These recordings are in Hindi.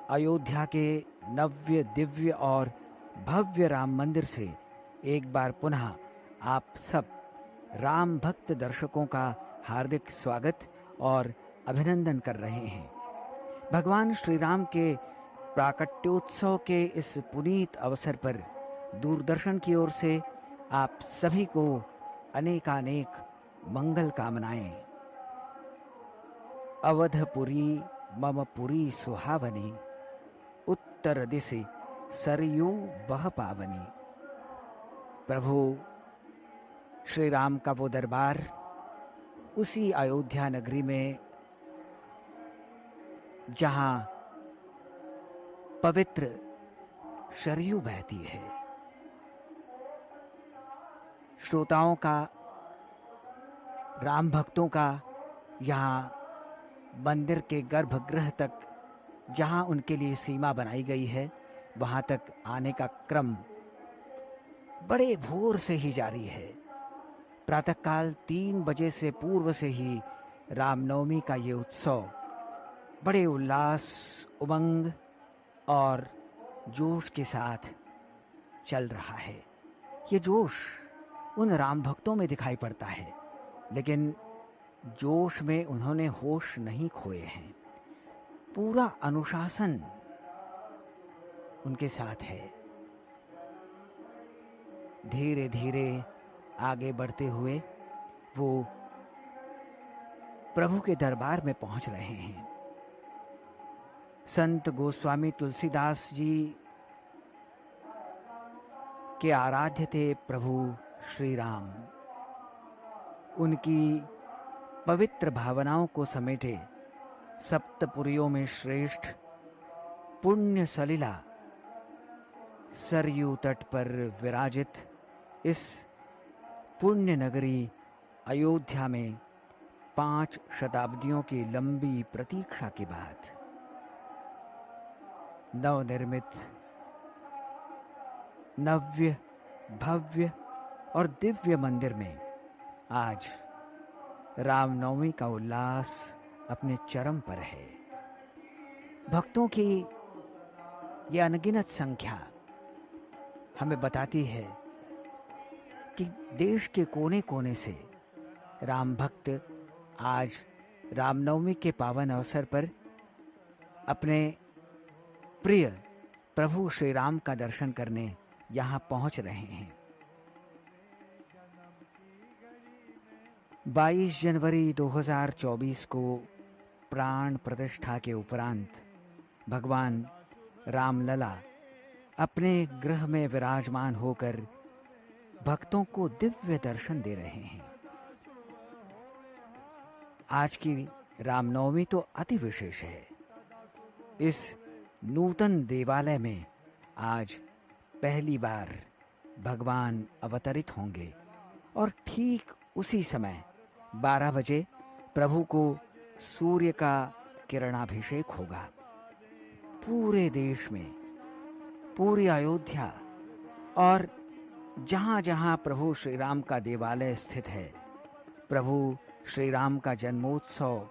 अयोध्या के नव्य दिव्य और भव्य राम मंदिर से एक बार पुनः आप सब राम भक्त दर्शकों का हार्दिक स्वागत और अभिनंदन कर रहे हैं। भगवान श्री राम के प्राकट्योत्सव के इस पुनीत अवसर पर दूरदर्शन की ओर से आप सभी को अनेकानेक मंगल कामनाएं। अवधपुरी मम पुरी सुहावनी, उत्तर दिशि सरयू बह पावनी। प्रभु श्री राम का वो दरबार उसी अयोध्या नगरी में जहां पवित्र सरयू बहती है। श्रोताओं का, राम भक्तों का यहाँ मंदिर के गर्भगृह तक जहां उनके लिए सीमा बनाई गई है, वहां तक आने का क्रम बड़े भोर से ही जारी है। प्रातःकाल 3 बजे से पूर्व से ही रामनवमी का ये उत्सव बड़े उल्लास, उमंग और जोश के साथ चल रहा है। ये जोश उन राम भक्तों में दिखाई पड़ता है, लेकिन जोश में उन्होंने होश नहीं खोए हैं। पूरा अनुशासन उनके साथ है। धीरे धीरे आगे बढ़ते हुए वो प्रभु के दरबार में पहुंच रहे हैं। संत गोस्वामी तुलसीदास जी के आराध्य थे प्रभु श्री राम। उनकी पवित्र भावनाओं को समेटे सप्तपुरियों में श्रेष्ठ पुण्य सलिला सरयू तट पर विराजित इस पुण्य नगरी अयोध्या में 5 शताब्दियों की लंबी प्रतीक्षा के बाद नवनिर्मित नव्य भव्य और दिव्य मंदिर में आज रामनवमी का उल्लास अपने चरम पर है। भक्तों की ये अनगिनत संख्या हमें बताती है कि देश के कोने कोने से राम भक्त आज रामनवमी के पावन अवसर पर अपने प्रिय प्रभु श्री राम का दर्शन करने यहाँ पहुँच रहे हैं। 22 जनवरी 2024 को प्राण प्रतिष्ठा के उपरांत भगवान रामलला अपने गृह में विराजमान होकर भक्तों को दिव्य दर्शन दे रहे हैं। आज की रामनवमी तो अति विशेष है। इस नूतन देवालय में आज पहली बार भगवान अवतरित होंगे और ठीक उसी समय 12 बजे प्रभु को सूर्य का किरणाभिषेक होगा। पूरे देश में, पूरी अयोध्या और जहां जहां प्रभु श्री राम का देवालय स्थित है, प्रभु श्री राम का जन्मोत्सव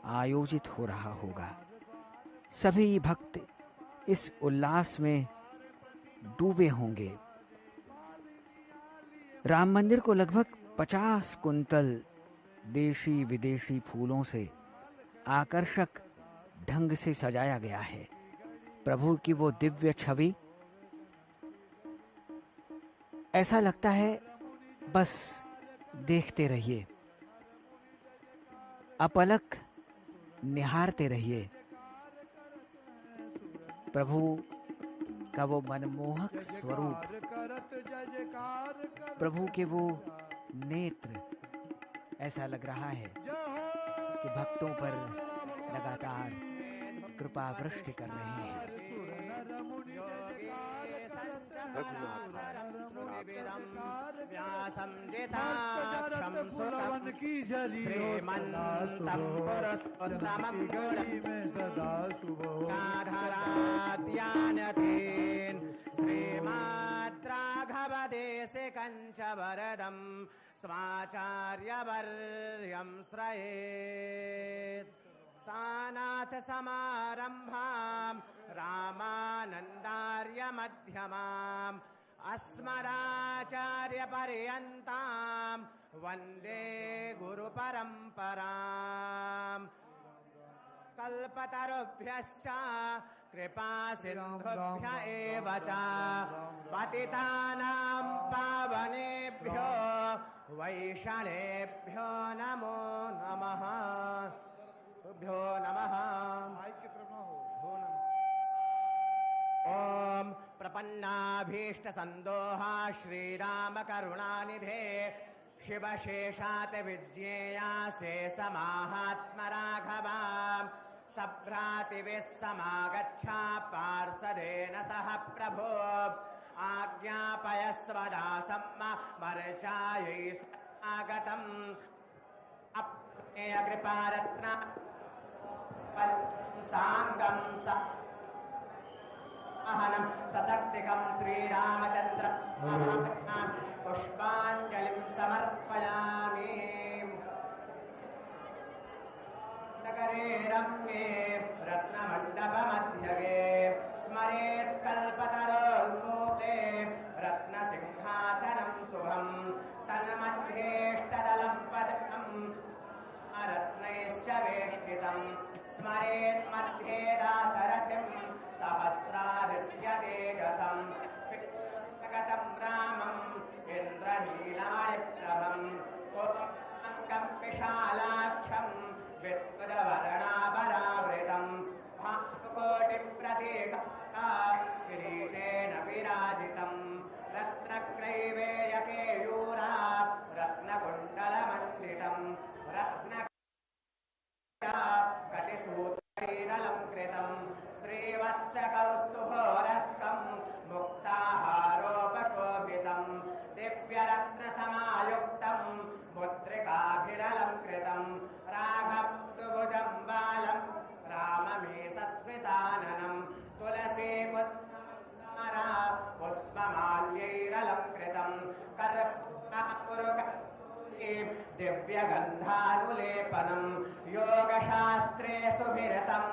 आयोजित हो रहा होगा। सभी भक्त इस उल्लास में डूबे होंगे। राम मंदिर को लगभग 50 कुंतल देशी विदेशी फूलों से आकर्षक ढंग से सजाया गया है। प्रभु की वो दिव्य छवि, ऐसा लगता है बस देखते रहिए, अपलक निहारते रहिए। प्रभु का वो मनमोहक स्वरूप, प्रभु के वो नेत्र, ऐसा लग रहा है कि भक्तों पर लगातार कृपा वृष्टि कर रहे हैं। श्रीमाद्राघवदेशे कंचवरदं स्वाचार्यवर्यं श्रयेत् तानाथ नाथसमारम्भाम् रामानन्दार्यमध्यमाम् अस्मदाचार्यपर्यन्ताम् वन्दे गुरुपरम्पराम् कल्पतरुभ्यश्च कृपा सिन्धुभ्य एव च पतितानां पावनेभ्यो वैष्णवेभ्यो नमो नमः भ्यो नमः। ओम प्रपन्नाभीष्टसन्दोहा श्रीरामकरुणानिधे शिवशेषात् विज्ञेया शेषमाहात्मराघवा सभ्रातिभिः समागच्छा पार्षदेन सह प्रभो आज्ञापयस्व दासं मर्चायै समागतम् अप्रेयकृपारत्न साङ्गं अहनं सशक्तिकं श्रीरामचन्द्र पुष्पाञ्जलिं समर्पयामि। नगरे रम्ये रत्नमण्डपमध्यगे स्मरेत् कल्पतरोन्मूले रत्नसिंहासनं शुभं तन्मध्येष्टदलं पद्मं रत्नैश्च वेष्टितं स्मरेत् मध्ये दाशरथिं सहस्रादित्यतेजसं गतं रामं इन्द्रनीलमणिप्रभं कोटं विशालाक्षं विद्वद्वर्णाभरावृतं भानुकोटिप्रतीकं किरीटेन विराजितं रत्नक्रैवेयकेयूरा रत्नकुण्डलमण्डितं कटिसूत्रैरलङ्कृतं श्रीवत्सकौस्तुभोरस्कं मुक्ताहारोपशोभितं दिव्यरत्नसमायुक्तं मुद्रिकाभिरलङ्कृतं राघवभुजं बालं राममीशस्मिताननं तुलसीपुष्पमाला पुष्पमाल्यैरलङ्कृतं दिव्यगन्धानुलेपनं योगशास्त्रे सुभिरतं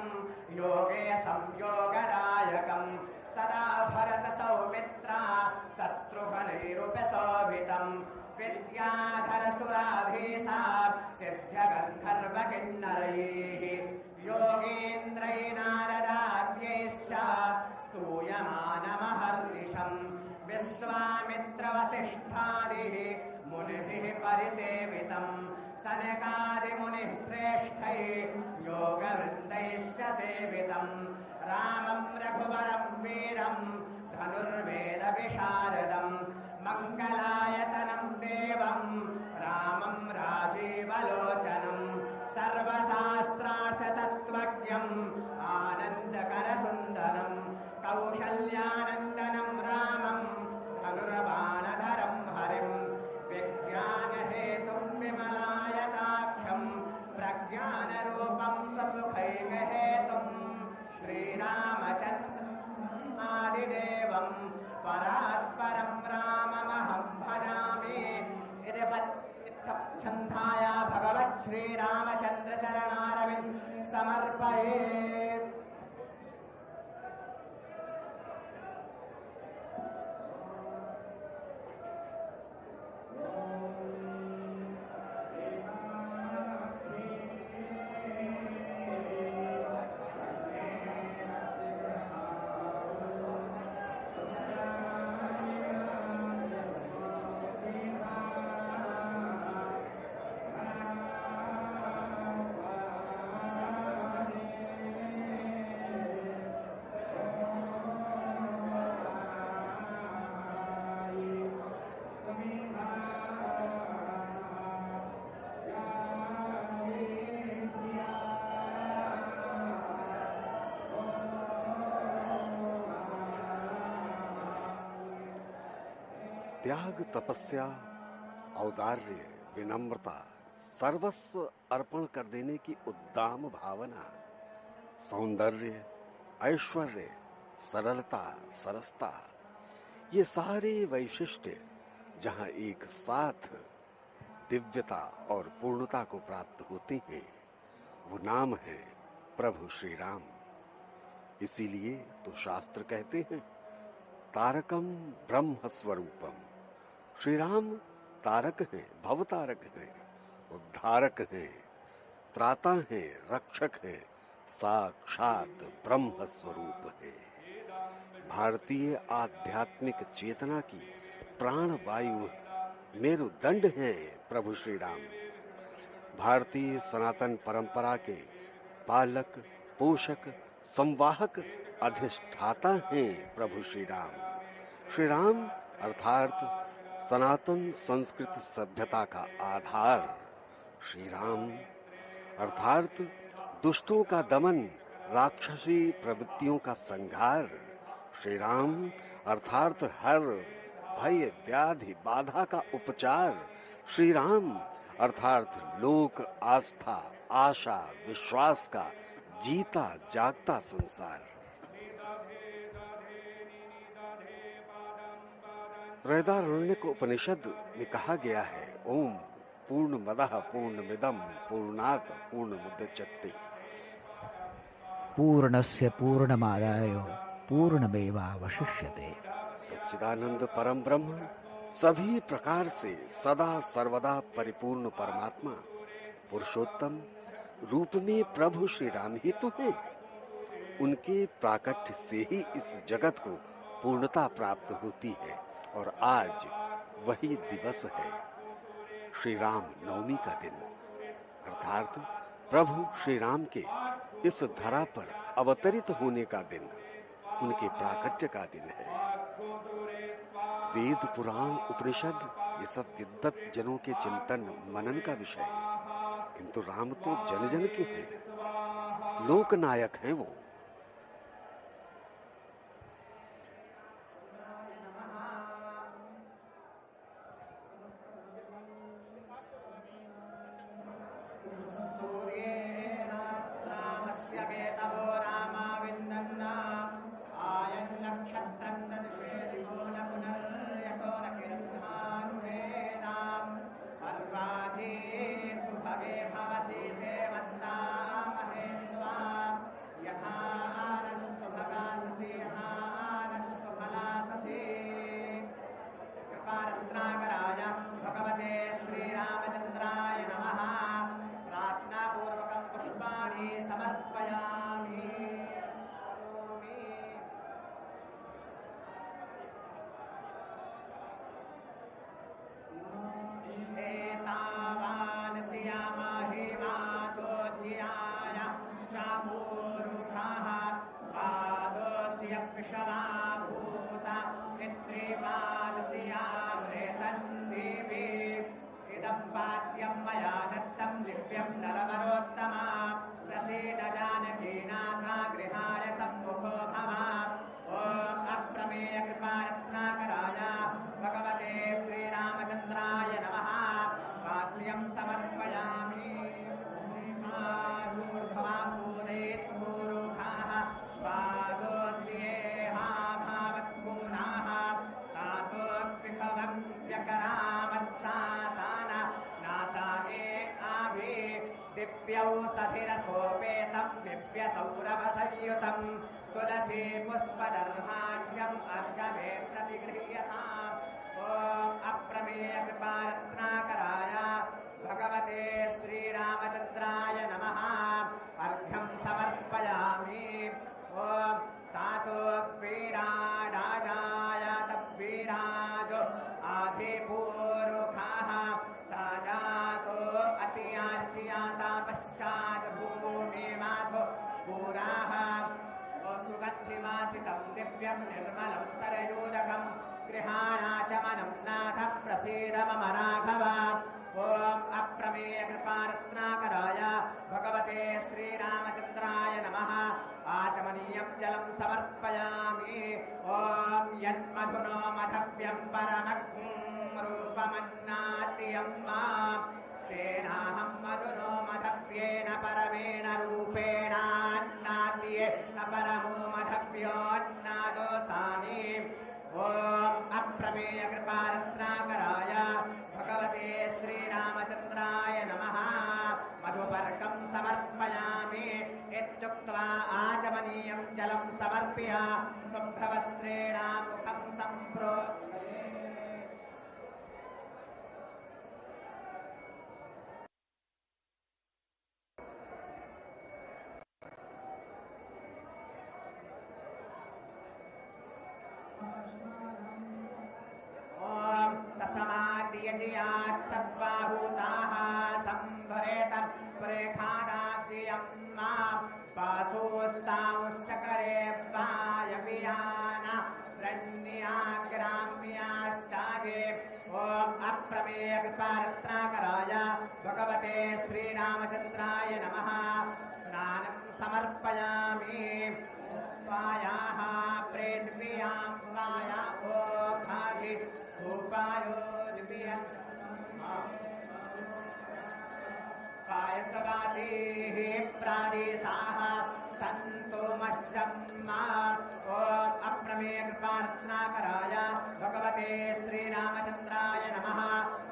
योगे संयोगदायकं सदा भरतसौमित्रा शत्रुघ्नैरुपशोभितं विद्याधरसुराधीशा सिद्धगन्धर्वकिन्नरैः योगेन्द्रैर्नारदाद्यैश्च स्तूयमानमहर्निशं विश्वामित्रवसिष्ठादिः मुनिभिः परिसेवितं सनकादिमुनिः श्रेष्ठैः योगवृन्दैश्च सेवितं रामं रघुवरं वीरं धनुर्वेदविशारदं मङ्गलायतनं देवं रामं राजीवलोचनं सर्वशास्त्रार्थतत्त्वज्ञम् आनन्दकरसुन्दरं कौशल्यानन्दनं रामं धनुर्बाणधरं हरिं विज्ञानहेतुं विमलायताक्षं प्रज्ञानरूपं स्वसुखैकहेतुं श्रीरामचन्द्रादिदेवं परात्परं राममहं भजामि। इति छन्दाय भगवत् श्रीरामचन्द्रचरणारविन्द समर्पयेत्। त्याग, तपस्या, औदार्य, विनम्रता, सर्वस्व अर्पण कर देने की उद्दाम भावना, सौंदर्य, ऐश्वर्य, सरलता, सरसता, ये सारे वैशिष्ट्य जहाँ एक साथ दिव्यता और पूर्णता को प्राप्त होते हैं, वो नाम है प्रभु श्री राम। इसीलिए तो शास्त्र कहते हैं तारकम ब्रह्म स्वरूपम। श्री राम तारक हैं, भव तारक हैं, उद्धारक हैं, त्राता हैं, रक्षक हैं, साक्षात ब्रह्म स्वरूप है। भारतीय आध्यात्मिक चेतना की प्राण वायु मेरुदंड है प्रभु श्री राम। भारतीय सनातन परंपरा के पालक, पोषक, संवाहक, अधिष्ठाता हैं प्रभु श्री राम। श्री राम अर्थात सनातन संस्कृत सभ्यता का आधार। श्री राम अर्थात दुष्टों का दमन, राक्षसी प्रवृत्तियों का संहार। श्री राम अर्थात हर भय, व्याधि, बाधा का उपचार। श्री राम अर्थात लोक आस्था, आशा, विश्वास का जीता जागता संसार। बृहदारण्यक उपनिषद में कहा गया है ओम पूर्णमदः पूर्णमिदं पूर्णात् पूर्णमुदच्यते। पूर्णस्य पूर्णमादाय पूर्णमेवावशिष्यते। सच्चिदानंद परम ब्रह्म, सभी प्रकार से सदा सर्वदा परिपूर्ण परमात्मा, पुरुषोत्तम रूप में प्रभु श्री राम ही तो हैं। उनके प्राकट्य से ही इस जगत को पूर्णता प्राप्त होती है और आज वही दिवस है, श्री राम नवमी का दिन, अर्थात प्रभु श्री राम के इस धरा पर अवतरित होने का दिन, उनके प्राकट्य का दिन है। वेद, पुराण, उपनिषद ये सब विद्वत जनों के चिंतन मनन का विषय है, किंतु राम तो जन जन के हैं, लोकनायक हैं वो। तुलसी पुष्पदर्भाढ्यम् अर्घ्यमे प्रतिगृह्यताम्। ॐ अप्रमेय कृपारत्नाकराय भगवते श्रीरामचन्द्राय नमः अर्घ्यं समर्पयामि। ॐ तातो वीराडाजाय तद्वीराजो आधिपूरुखाः साजातो अतियार्चियाता पश्चात् भूमिमाथो पुराः सुगन्धिमासितं दिव्यं निर्मलं सरयूजकं गृहाणाचमनं नाथ प्रसीद मम राघव। ॐ अप्रमेय कृपारत्नाकराय भगवते श्रीरामचन्द्राय नमः आचमनीयं जलं समर्पयामि। ॐ यन्मधुनो मधव्यं परमग्ं रूपमन्नाद्यं मां तेनाहं मधुनो मधव्येन परमेण रूपेणान्नाद्ये परमो मधव्योन्नादोसामि। ॐ अप्रमेय कृपारत्नाकराय भगवते श्रीरामचन्द्राय नमः मधुपर्कं समर्पयामि। चुक्त्वा आचमनीयं जलं समर्प्य शुभ्रवस्त्रेण मुखं सम्प्रो तस्माद्यजियात् सद्बाहूताः सम्भरेत पुरेखादाज्यं मां पाशोस्तांशकरे वायवियाना रण्याग्राम्याश्चागे ॐ अप्रमेयकृपारत्नाकराय भगवते श्रीरामचन्द्राय नमः स्नानं समर्पयामि वायाः प्रेत्यां वाया ओ भागे उपायो द्वितीयं कायसवादेः प्रादेशाः सन्तो मश्चम्मा ॐ अप्रमेयकृपारत्नाकराय भगवते श्रीरामचन्द्राय नमः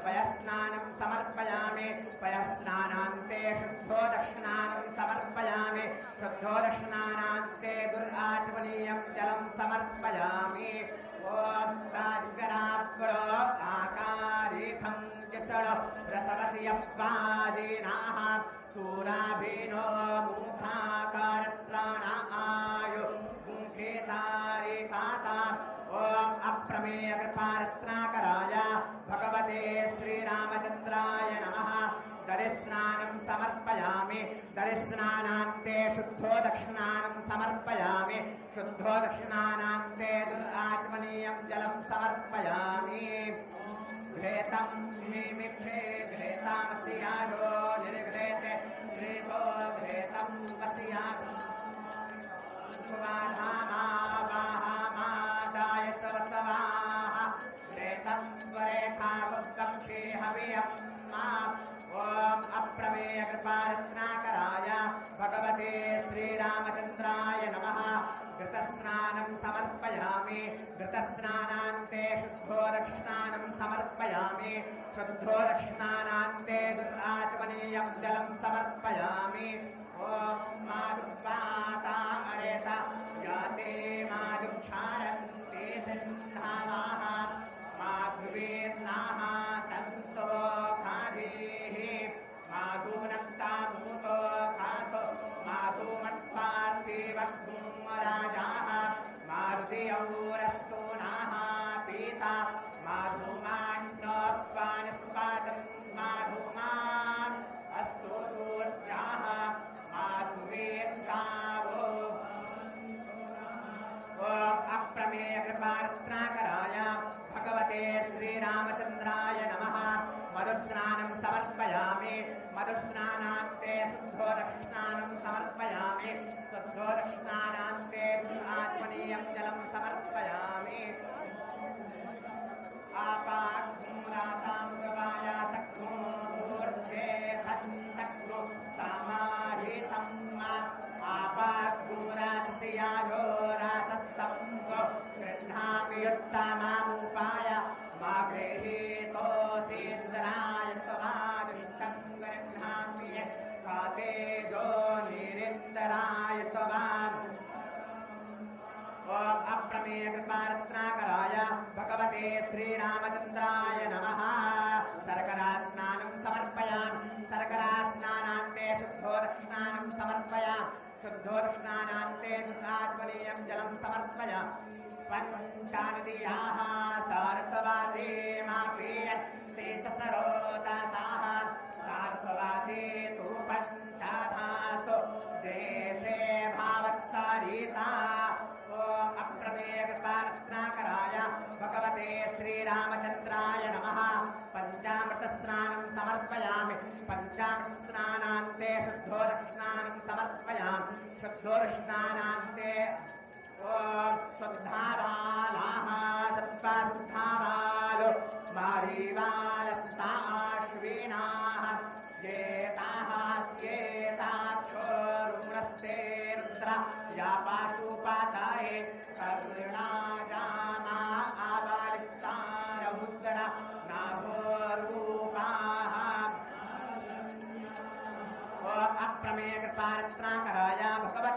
पयस्नानं समर्पयामि पयस्नानान्ते शुद्धोदर्शनानं समर्पयामि शुद्धोदर्शनानान्ते दुर्आचमनीयं जलं समर्पयामि ॐ ताज्गराग्रो आकारेखं किसळ रसवसियप्पादीनाः सूराभीनो मुखाकारत्राणायु मुखेतारेखाता ॐ अप्रमेयकृपारत्नाकराय भगवते श्रीरामचन्द्राय नमः दरिस्नानं समर्पयामि दरिस्नानान्ते शुद्धोदक्षिणानं समर्पयामि शुद्धोदक्षिणानान्ते दुर्आचमनीयं जलं समर्पयामि घृतं निमिक्षे घृतामस्यायो निर्घृते घृतो घृतं वस्यायो वाहामावाहामादाय सवसवाः घृतं वरेखावक्तं शेहवियं ॐ अप्रमेयकृपारत्नाकराय भगवते श्रीरामचन्द्राय नमः घृतस्नानं समर्पयामि घृतस्नानान्ते शुद्धोदक्षिणानं समर्पयामि शुद्धोदक्षिणानान्ते दुर्आचमनीयं जलं समर्पयामि ॐ मारुत्पाता अरेत याते मारुक्षारन्ते सिन्धावाः माधुवेन्नाः सन्तो खाधेः माधुनक्तामूतो खासो माधुमत्पार्थिवग्राजाः मारुतियौरस्तूनाः पीता माधुमान्नोत्पानस्पादं माधुमान् अस्तु सूर्याः माधुवेत्तावो ॐ अप्रमेयकृपारत्नाकराय भगवते श्रीरामचन्द्राय नमः मधुस्नानं समर्पयामि मधुस्नानान्ते शुद्धोदक्षिणानं समर्पयामि शुद्धोदक्षिणानान्ते आत्मनीयं जलं समर्पयामि आपाग्मुरासामुगवायासक्मुर्जे सन्तक्नु समाहितं आपाग्मुरासस्यायो रासस्तम्भो गृह्णामि युत्तमामुपाय मा गृहीतोऽसीन्द्राय त्वमादिष्टं गृह्णामि कातेजो निरिन्दराय त्वमान् ॐ अप्रमेयकृपारत्नाकराय भगवते श्रीरामचन्द्राय नमः शर्करास्नानं समर्पयामि शर्करास्नानान्ते शुद्धोदक्षिणानं समर्पयामि शुद्धोदक्षिणानान्ते दुर्आचमनीयं जलं समर्पयामि पञ्चानदीयाः सारस्वते मा प्रीयन्ते ससरोदासाः सारस्वते तु पञ्चाधासु देशे भावत्सारिता ॐ अप्रमेयकृपारत्नाकराय भगवते श्रीरामचन्द्राय नमः पञ्चामृतस्नानं समर्पयामि पञ्चामृतस्नानान्ते शुद्धोदक्षिणानं समर्पयामि शुद्धोदक्षिणानान्ते ॐ शुद्धाबालाः सत्त्वाशुद्धाबालो मारीवालस्ताश्विनाः स्येताः स्येताक्षोरुणस्ते रुद्र या पाशुपाताये करुणाजामा आबालितारमुद्र नाभोरूपाः ॐ अप्रमेयकृपारत्नाकराय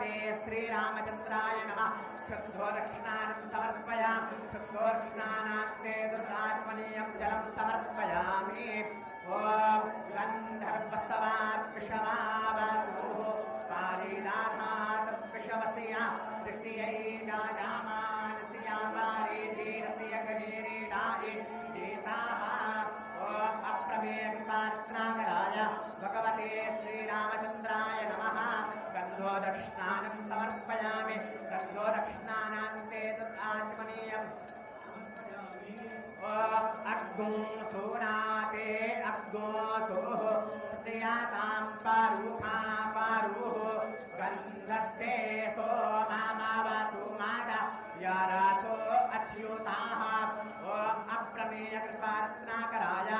भगवते श्रीरामचन्द्राय नमः शुद्धोदक्षिणानं समर्पयामि शुद्धोदक्षिणानान्ते दुर्गात्मनीयं जलं समर्पयामि ॐ गन्धर्वस्तवात् विषमावसुः पारिदानात् विषवस्या दृष्टियै जायामानस्या पारिधीरस्य गणेरीडाय देताः ॐ अप्रमेयकृपात्राकराय भगवते श्रीरामचन्द्राय नमः गन्धोदक्षिणानं समर्पयामि गन्धोदक्षिणानान्ते तदात्मनीयम् अग्गो सोनाते अग्गो सोः प्रयातां पारुखा पारुः गन्धस्ते सोमामावतु मादा यारासो अच्युताः ॐ अप्रमेयकृपारत्नाकराय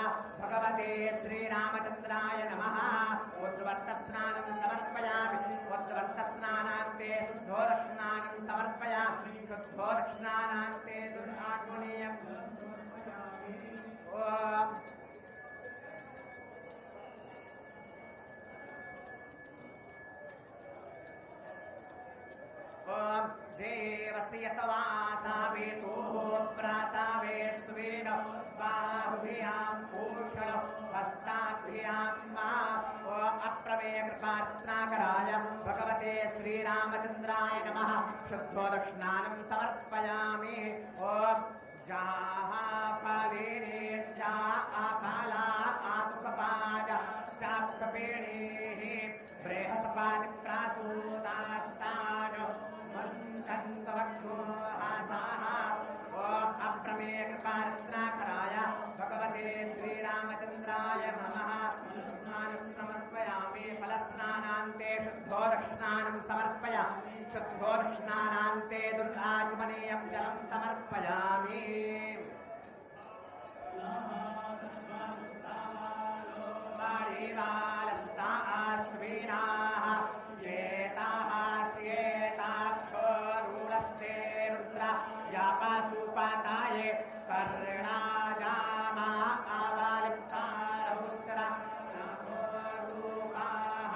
भगवते श्रीरामचन्द्राय नमः उद्वर्तस्नानं समर्पयामि उद्वर्तस्नानान्ते शुद्धोदक्षिणानं समर्पयामि शुद्धोदक्षिणानान्ते दुर्गात्मनीयम् ॐ देवस्य तवासावेतोः प्रासावे स्वेन बाहुभ्यां पूषण हस्ताभ्यां मा ॐ अप्रमेयकृपारत्नाकराय भगवते श्रीरामचन्द्राय नमः शुद्धोदक्षिणानं समर्पयामि ॐ जाफलेर्जा आफला आपुकपाद शाप्तपेणेः बृहस्पतिप्रासूतास्तान मन्तन्तवक्षोहासाः ॐ अप्रमेयकृपारत्नाकराय भगवते श्रीरामचन्द्राय नमः स्नानं समर्पयामि फलस्नानान्ते शुद्धोदक्षिणानं समर्पयामि शुद्धोदक्षिणानान्ते दुर्गात्मनीयं जलं समर्पयामि श्रीनाः श्वेताः श्वेताक्षरूढस्ते रुद्र यापासुपाताये कर्णाजामा आवालिप्तारहुत्र नभोरूपाः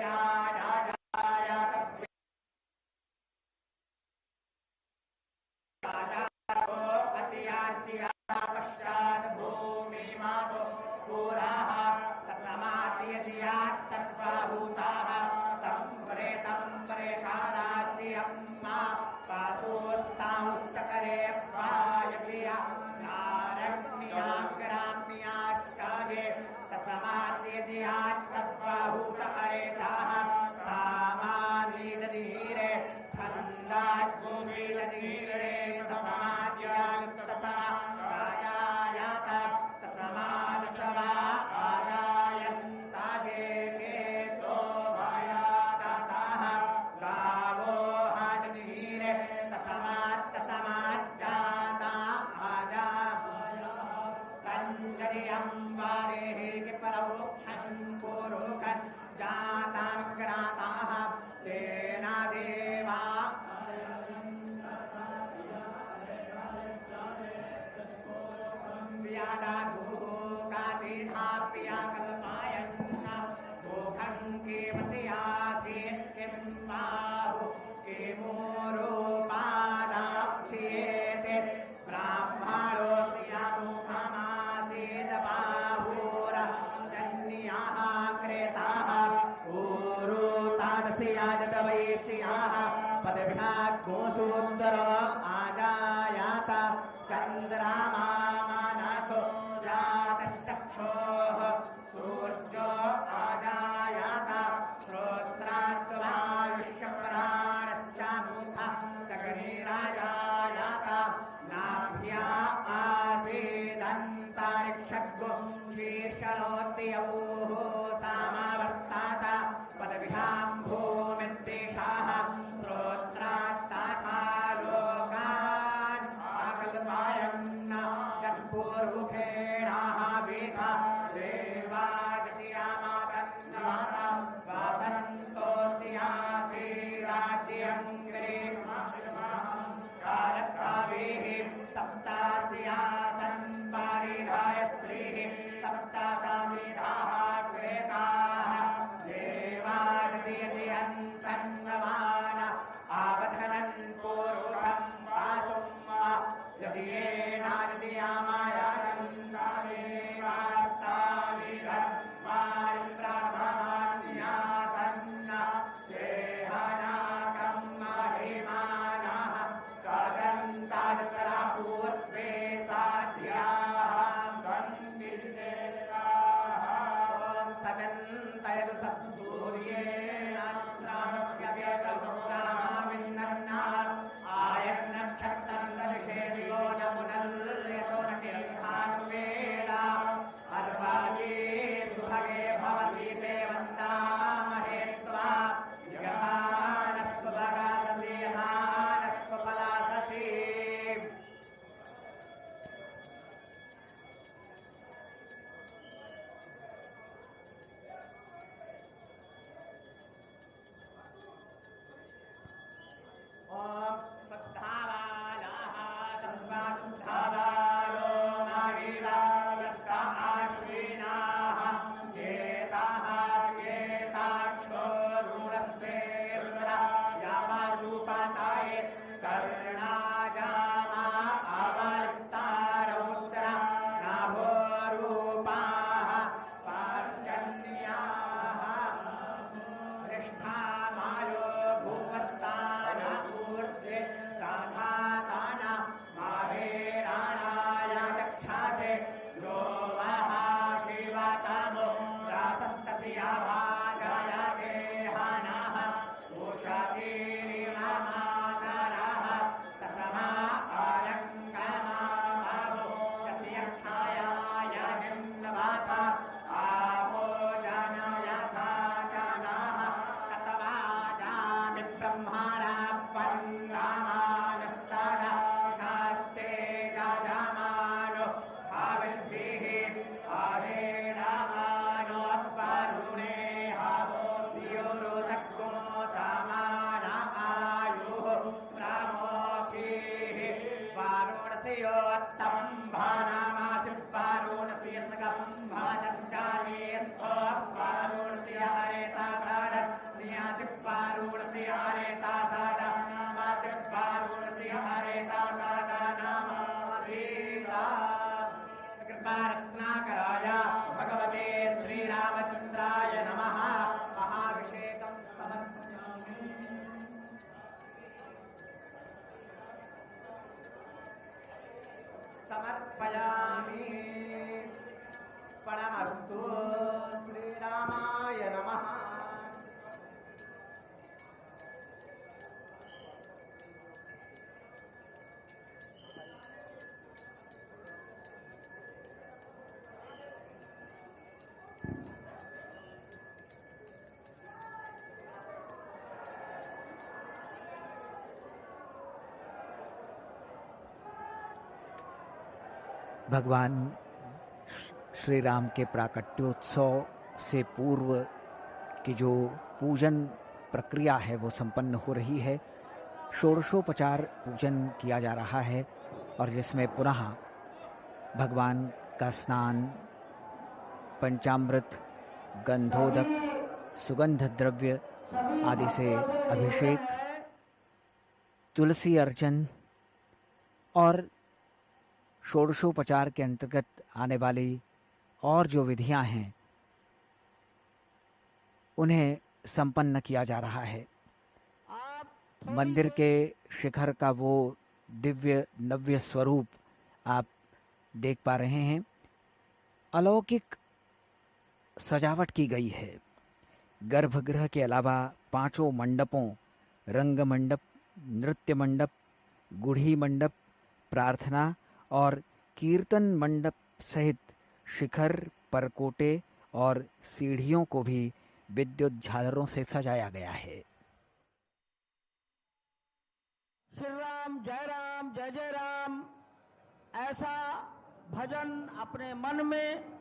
Ram केमसयासि किं बाहु किमूरुपादाक्षियेते ब्राह्मणोऽस्यामुखमासीदबाहुरजन्याः क्रेताः ऊरुतादस्याजतवैश्याः पदभिनाग्गोसूत्तर आजायात चन्द्रमा मनसो जातश्चक्षोः सूर्यो आजायात श्रोत्राद्वायुष्यप्राणश्चामुखः गगनेराजायात नाभ्या आसीदन्तरिक्षगो शीर्षणोऽत्यवोः सामावर्तात पदभिधां भूमिर्देशाः श्रोत्रात्ताथा लोकान् आकल्पायन्न यत्पूर्वुखेणाः वेदा देवागतिरामातन्नमाता वासन्तोऽस्यासीराज्यं कालकावेः सप्तास्यासन् पारिधाय स्त्रीः सप्तासामिधाः क्रेताः देवागतियन्तन्नमान आवधनन् पूर्वं पातुं यदि रत्नाकराय भगवते श्रीरामचन्द्राय नमः महाभिषेकं समर्पयामि प्रणमस्तु श्रीरामाय नमः। भगवान श्री राम के प्राकट्योत्सव से पूर्व की जो पूजन प्रक्रिया है वो संपन्न हो रही है। षोडशोपचार पूजन किया जा रहा है और जिसमें पुनः भगवान का स्नान, पंचामृत, गंधोदक, सुगंध द्रव्य आदि से अभिषेक, तुलसी अर्चन और षोडशोपचार के अंतर्गत आने वाली और जो विधियां हैं उन्हें संपन्न किया जा रहा है। मंदिर के शिखर का वो दिव्य नव्य स्वरूप आप देख पा रहे हैं। अलौकिक सजावट की गई है। गर्भगृह के अलावा 5 मंडपों, रंग मंडप, नृत्य मंडप, गुढ़ी मंडप, प्रार्थना और कीर्तन मंडप सहित शिखर, परकोटे और सीढ़ियों को भी विद्युत झालरों से सजाया गया है। श्री राम, जय जय राम, ऐसा भजन अपने मन में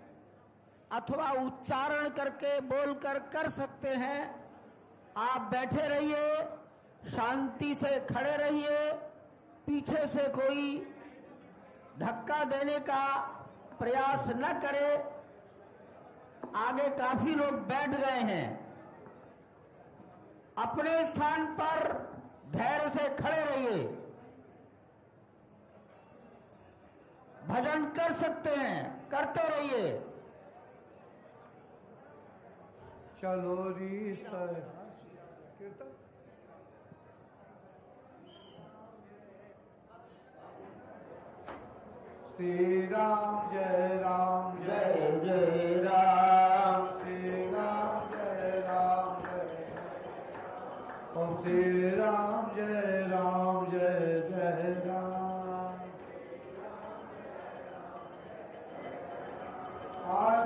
अथवा उच्चारण करके बोलकर कर सकते हैं। आप बैठे रहिए, शांति से खड़े रहिए, पीछे से कोई धक्का देने का प्रयास न करे। आगे काफी लोग बैठ गए हैं। अपने स्थान पर धैर्य से खड़े रहिए। भजन कर सकते हैं, करते रहिए। चलो री कीर्तन। श्री राम जय राम जय जय राम, श्री राम जय राम जय ओम श्री राम जय राम जय जय राम।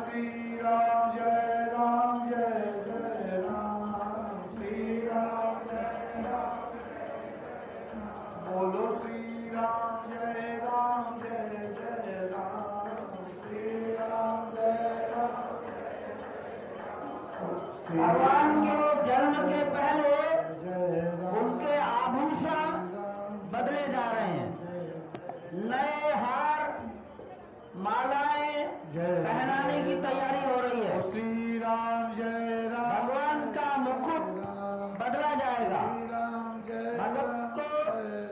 श्री राम जय राम जय जय राम, श्री राम जय राम बोलो श्री राम जय राम जय जय राम, श्री राम जय राम। भगवान के जन्म के पहले उनके आभूषण बदले जा रहे हैं। नए हार, मालाएं पहनाने की तैयारी हो रही है। श्री राम जय राम, भगवान का मुकुट बदला जाएगा। भगत को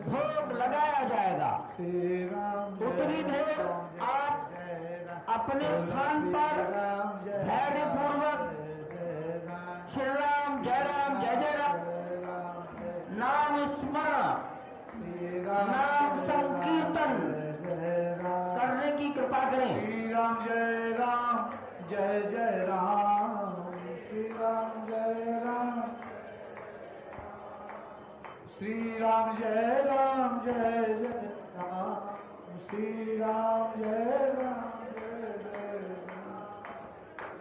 भोग लगाया जाएगा। उतनी देर आप अपने स्थान पर धैर्य पूर्वक श्री राम, जय जय राम नाम स्मरण, नाम संकीर्तन करने की कृपा करें। श्री राम जय राम जय जय राम, श्री राम जय राम, श्री राम जय राम जय जय राम, श्री राम जय राम जय जय राम,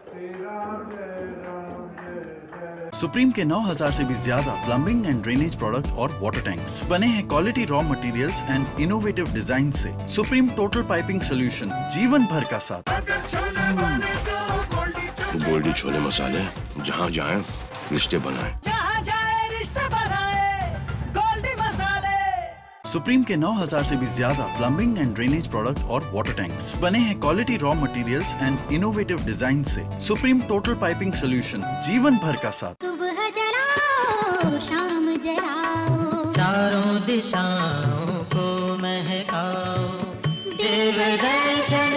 श्री राम जय राम जय जय। सुप्रीम के 9000 से भी ज्यादा प्लम्बिंग एंड ड्रेनेज प्रोडक्ट्स और वाटर टैंक्स बने हैं quality raw materials and innovative design से। सुप्रीम टोटल पाइपिंग सोल्यूशन, जीवन भर का साथ। गोल्डी छोले मसाले, जहाँ जाए रिश्ते बनाए, जहाँ जाए रिश्ते बनाए, गोल्डी मसाले। सुप्रीम के 9000 से भी ज्यादा प्लम्बिंग एंड ड्रेनेज प्रोडक्ट्स और वाटर टैंक्स बने हैं quality raw materials and innovative design से। सुप्रीम टोटल पाइपिंग सोल्यूशन, जीवन भर का साथ। सुबह जलाओ, शाम जलाओ, चारों दिशाओं को महकाओ, देव दर्शन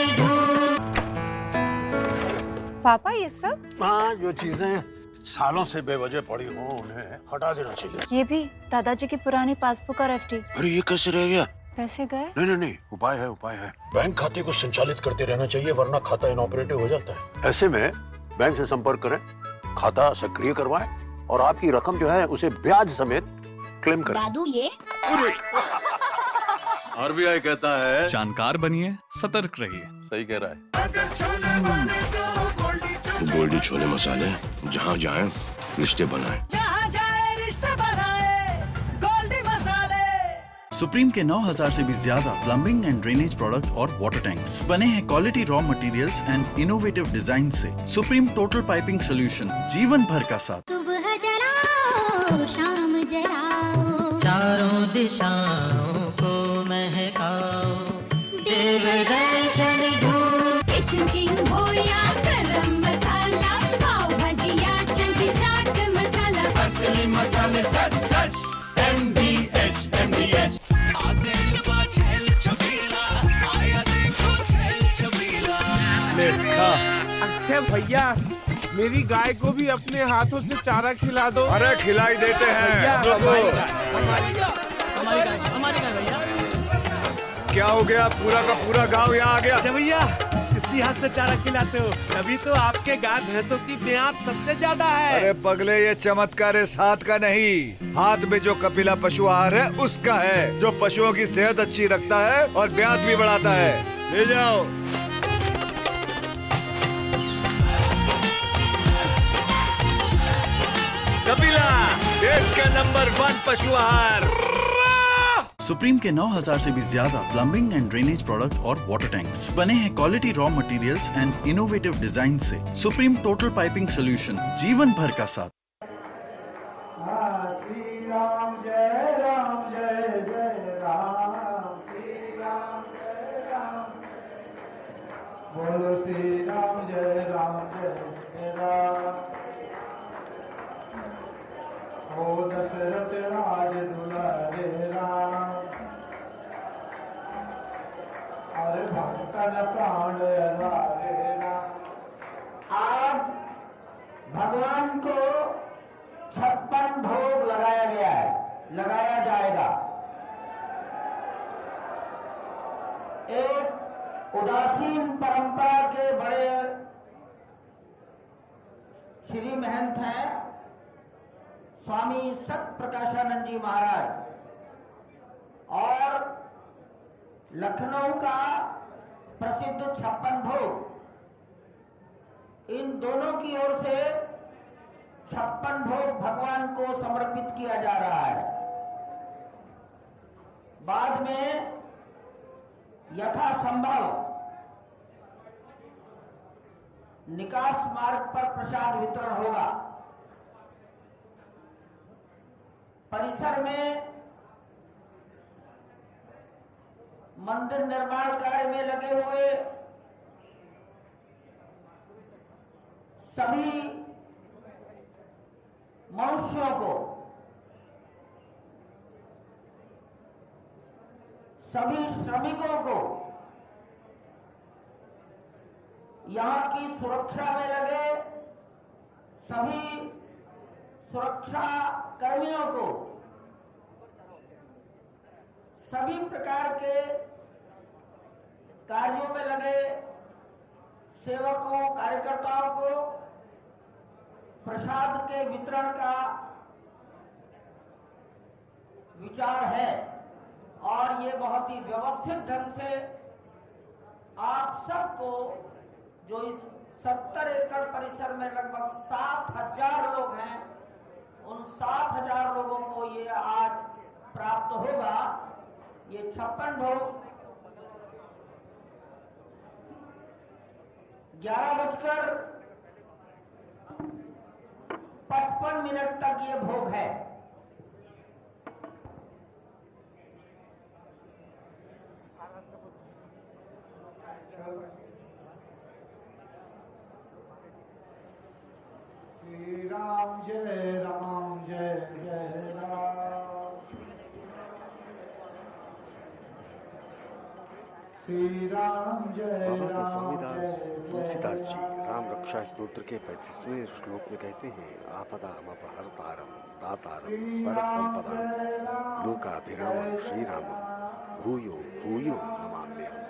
पापा ये सब? हाँ, जो चीजें सालों से बेवजह पड़ी हो उन्हें हटा देना चाहिए। ये भी दादाजी की पुरानी पासबुक और एफडी। अरे ये कैसे रह गया? पैसे गए? नहीं, उपाय है। बैंक खाते को संचालित करते रहना चाहिए, वरना खाता इनऑपरेटिव हो जाता है। ऐसे में बैंक से संपर्क करें, खाता सक्रिय करवाएं और आपकी रकम जो है उसे ब्याज समेत क्लेम करें। दादू ये आरबीआई कहता है जानकार बनिए, सतर्क रहिए। सही कह रहा है। गोल्डी छोले मसाले, जहाँ जाए रिश्ते बनाए, जहाँ जाए रिश्ते बनाए, गोल्डी मसाले। सुप्रीम के 9000 से भी ज्यादा प्लम्बिंग एंड ड्रेनेज प्रोडक्ट्स और वाटर टैंक्स बने हैं quality raw materials and innovative design से। सुप्रीम टोटल पाइपिंग सोल्यूशन, जीवन भर का साथ। सुबह जलाओ, शाम जलाओ, चारों दिशाओं को महकाओ, देव दर्शन किचन किंग हो या गरम मसाला, पाव भाजी या चंकी चाट, मसाले सच सच MDH MDH अच्छा भैया, मेरी गाय को भी अपने हाथों से चारा खिला दो। अरे खिलाई देते हैं। हमारी गाय भैया। क्या हो गया, पूरा का पूरा गांव यहाँ आ गया? अच्छा भैया, इसी हाथ से चारा खिलाते हो, तभी तो आपके गाय भैंसों की ब्याज सबसे ज्यादा है। अरे पगले, ये चमत्कार इस हाथ का नहीं, हाथ में जो कपिला पशु आहार है उसका है, जो पशुओं की सेहत अच्छी रखता है और ब्याज भी बढ़ाता है। ले जाओ। कपिला, देश का नंबर 1 पशु आहार। सुप्रीम के 9000 से भी ज्यादा प्लम्बिंग एंड ड्रेनेज प्रोडक्ट्स और वाटर टैंक्स बने हैं quality raw materials and innovative design से। सुप्रीम टोटल पाइपिंग सोल्यूशन, जीवन भर का साथ। श्री राम जय राम जय जय राम, श्री राम जय राम, बोलो श्री राम जय राम। ओ दशरथ राज दुलारे राम, अरे भक्तन प्राण लारे राम। आज भगवान को 56 भोग लगाया गया है, लगाया जाएगा। एक उदासीन परंपरा के बड़े श्री महंत हैं स्वामी सत प्रकाशानंद जी महाराज, और लखनऊ का प्रसिद्ध 56 भोग, इन दोनों की ओर से 56 भोग भगवान को समर्पित किया जा रहा है। बाद में यथासंभव निकास मार्ग पर प्रसाद वितरण होगा। परिसर में मंदिर निर्माण कार्य में लगे हुए सभी मनुष्यों को, सभी श्रमिकों को, यहाँ की सुरक्षा में लगे सभी सुरक्षा कर्मियों को, सभी प्रकार के कार्यों में लगे सेवकों, कार्यकर्ताओं को प्रसाद के वितरण का विचार है। और ये बहुत ही व्यवस्थित ढंग से आप सबको, जो इस 70 एकड़ परिसर में लगभग 7000 लोग हैं, उन 7000 लोगों को ये आज प्राप्त होगा। ये 56 भोग 11:55 तक ये भोग है। श्री राम जय राम जय जय राम, श्री राम जय राम जय तुलसीदास जी राम रक्षा स्तोत्र के 35वें श्लोक में कहते हैं, आपदामपहर्तारं दातारं सर्वसंपदां लोकाभिरामं श्रीरामं भूयो भूयो नमाम्यहम्।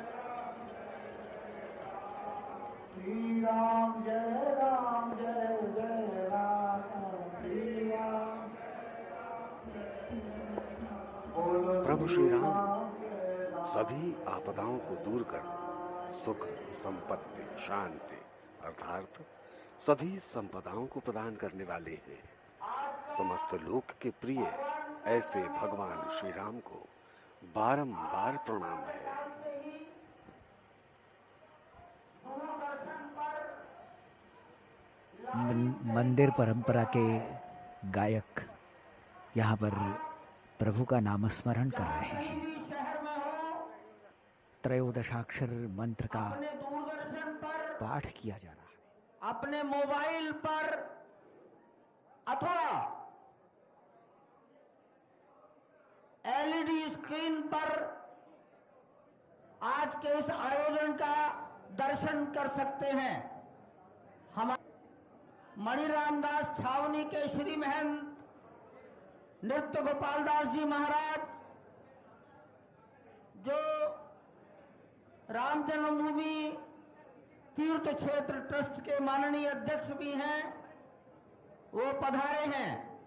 श्री राम जय राम जय जय राम, श्री राम। प्रभु श्री राम सभी आपदाओं को दूर कर सुख, संपत्ति, शांति अर्थात सभी संपदाओं को प्रदान करने वाले हैं। समस्त लोक के प्रिय ऐसे भगवान श्री राम को बारंबार प्रणाम है। मंदिर परंपरा के गायक यहाँ पर प्रभु का नामस्मरण कर रहे हैं। त्रयोदशाक्षर मंत्र का पाठ किया जा रहा है। अपने मोबाइल पर अथवा स्क्रीन पर आज के इस आयोजन का दर्शन कर सकते हैं। हमारे मणिराम दास छावनी के श्री महंत नृत्य गोपाल दास जी महाराज, जो राम जन्मभूमि तीर्थ क्षेत्र ट्रस्ट के माननीय अध्यक्ष भी हैं, वो पधारे हैं।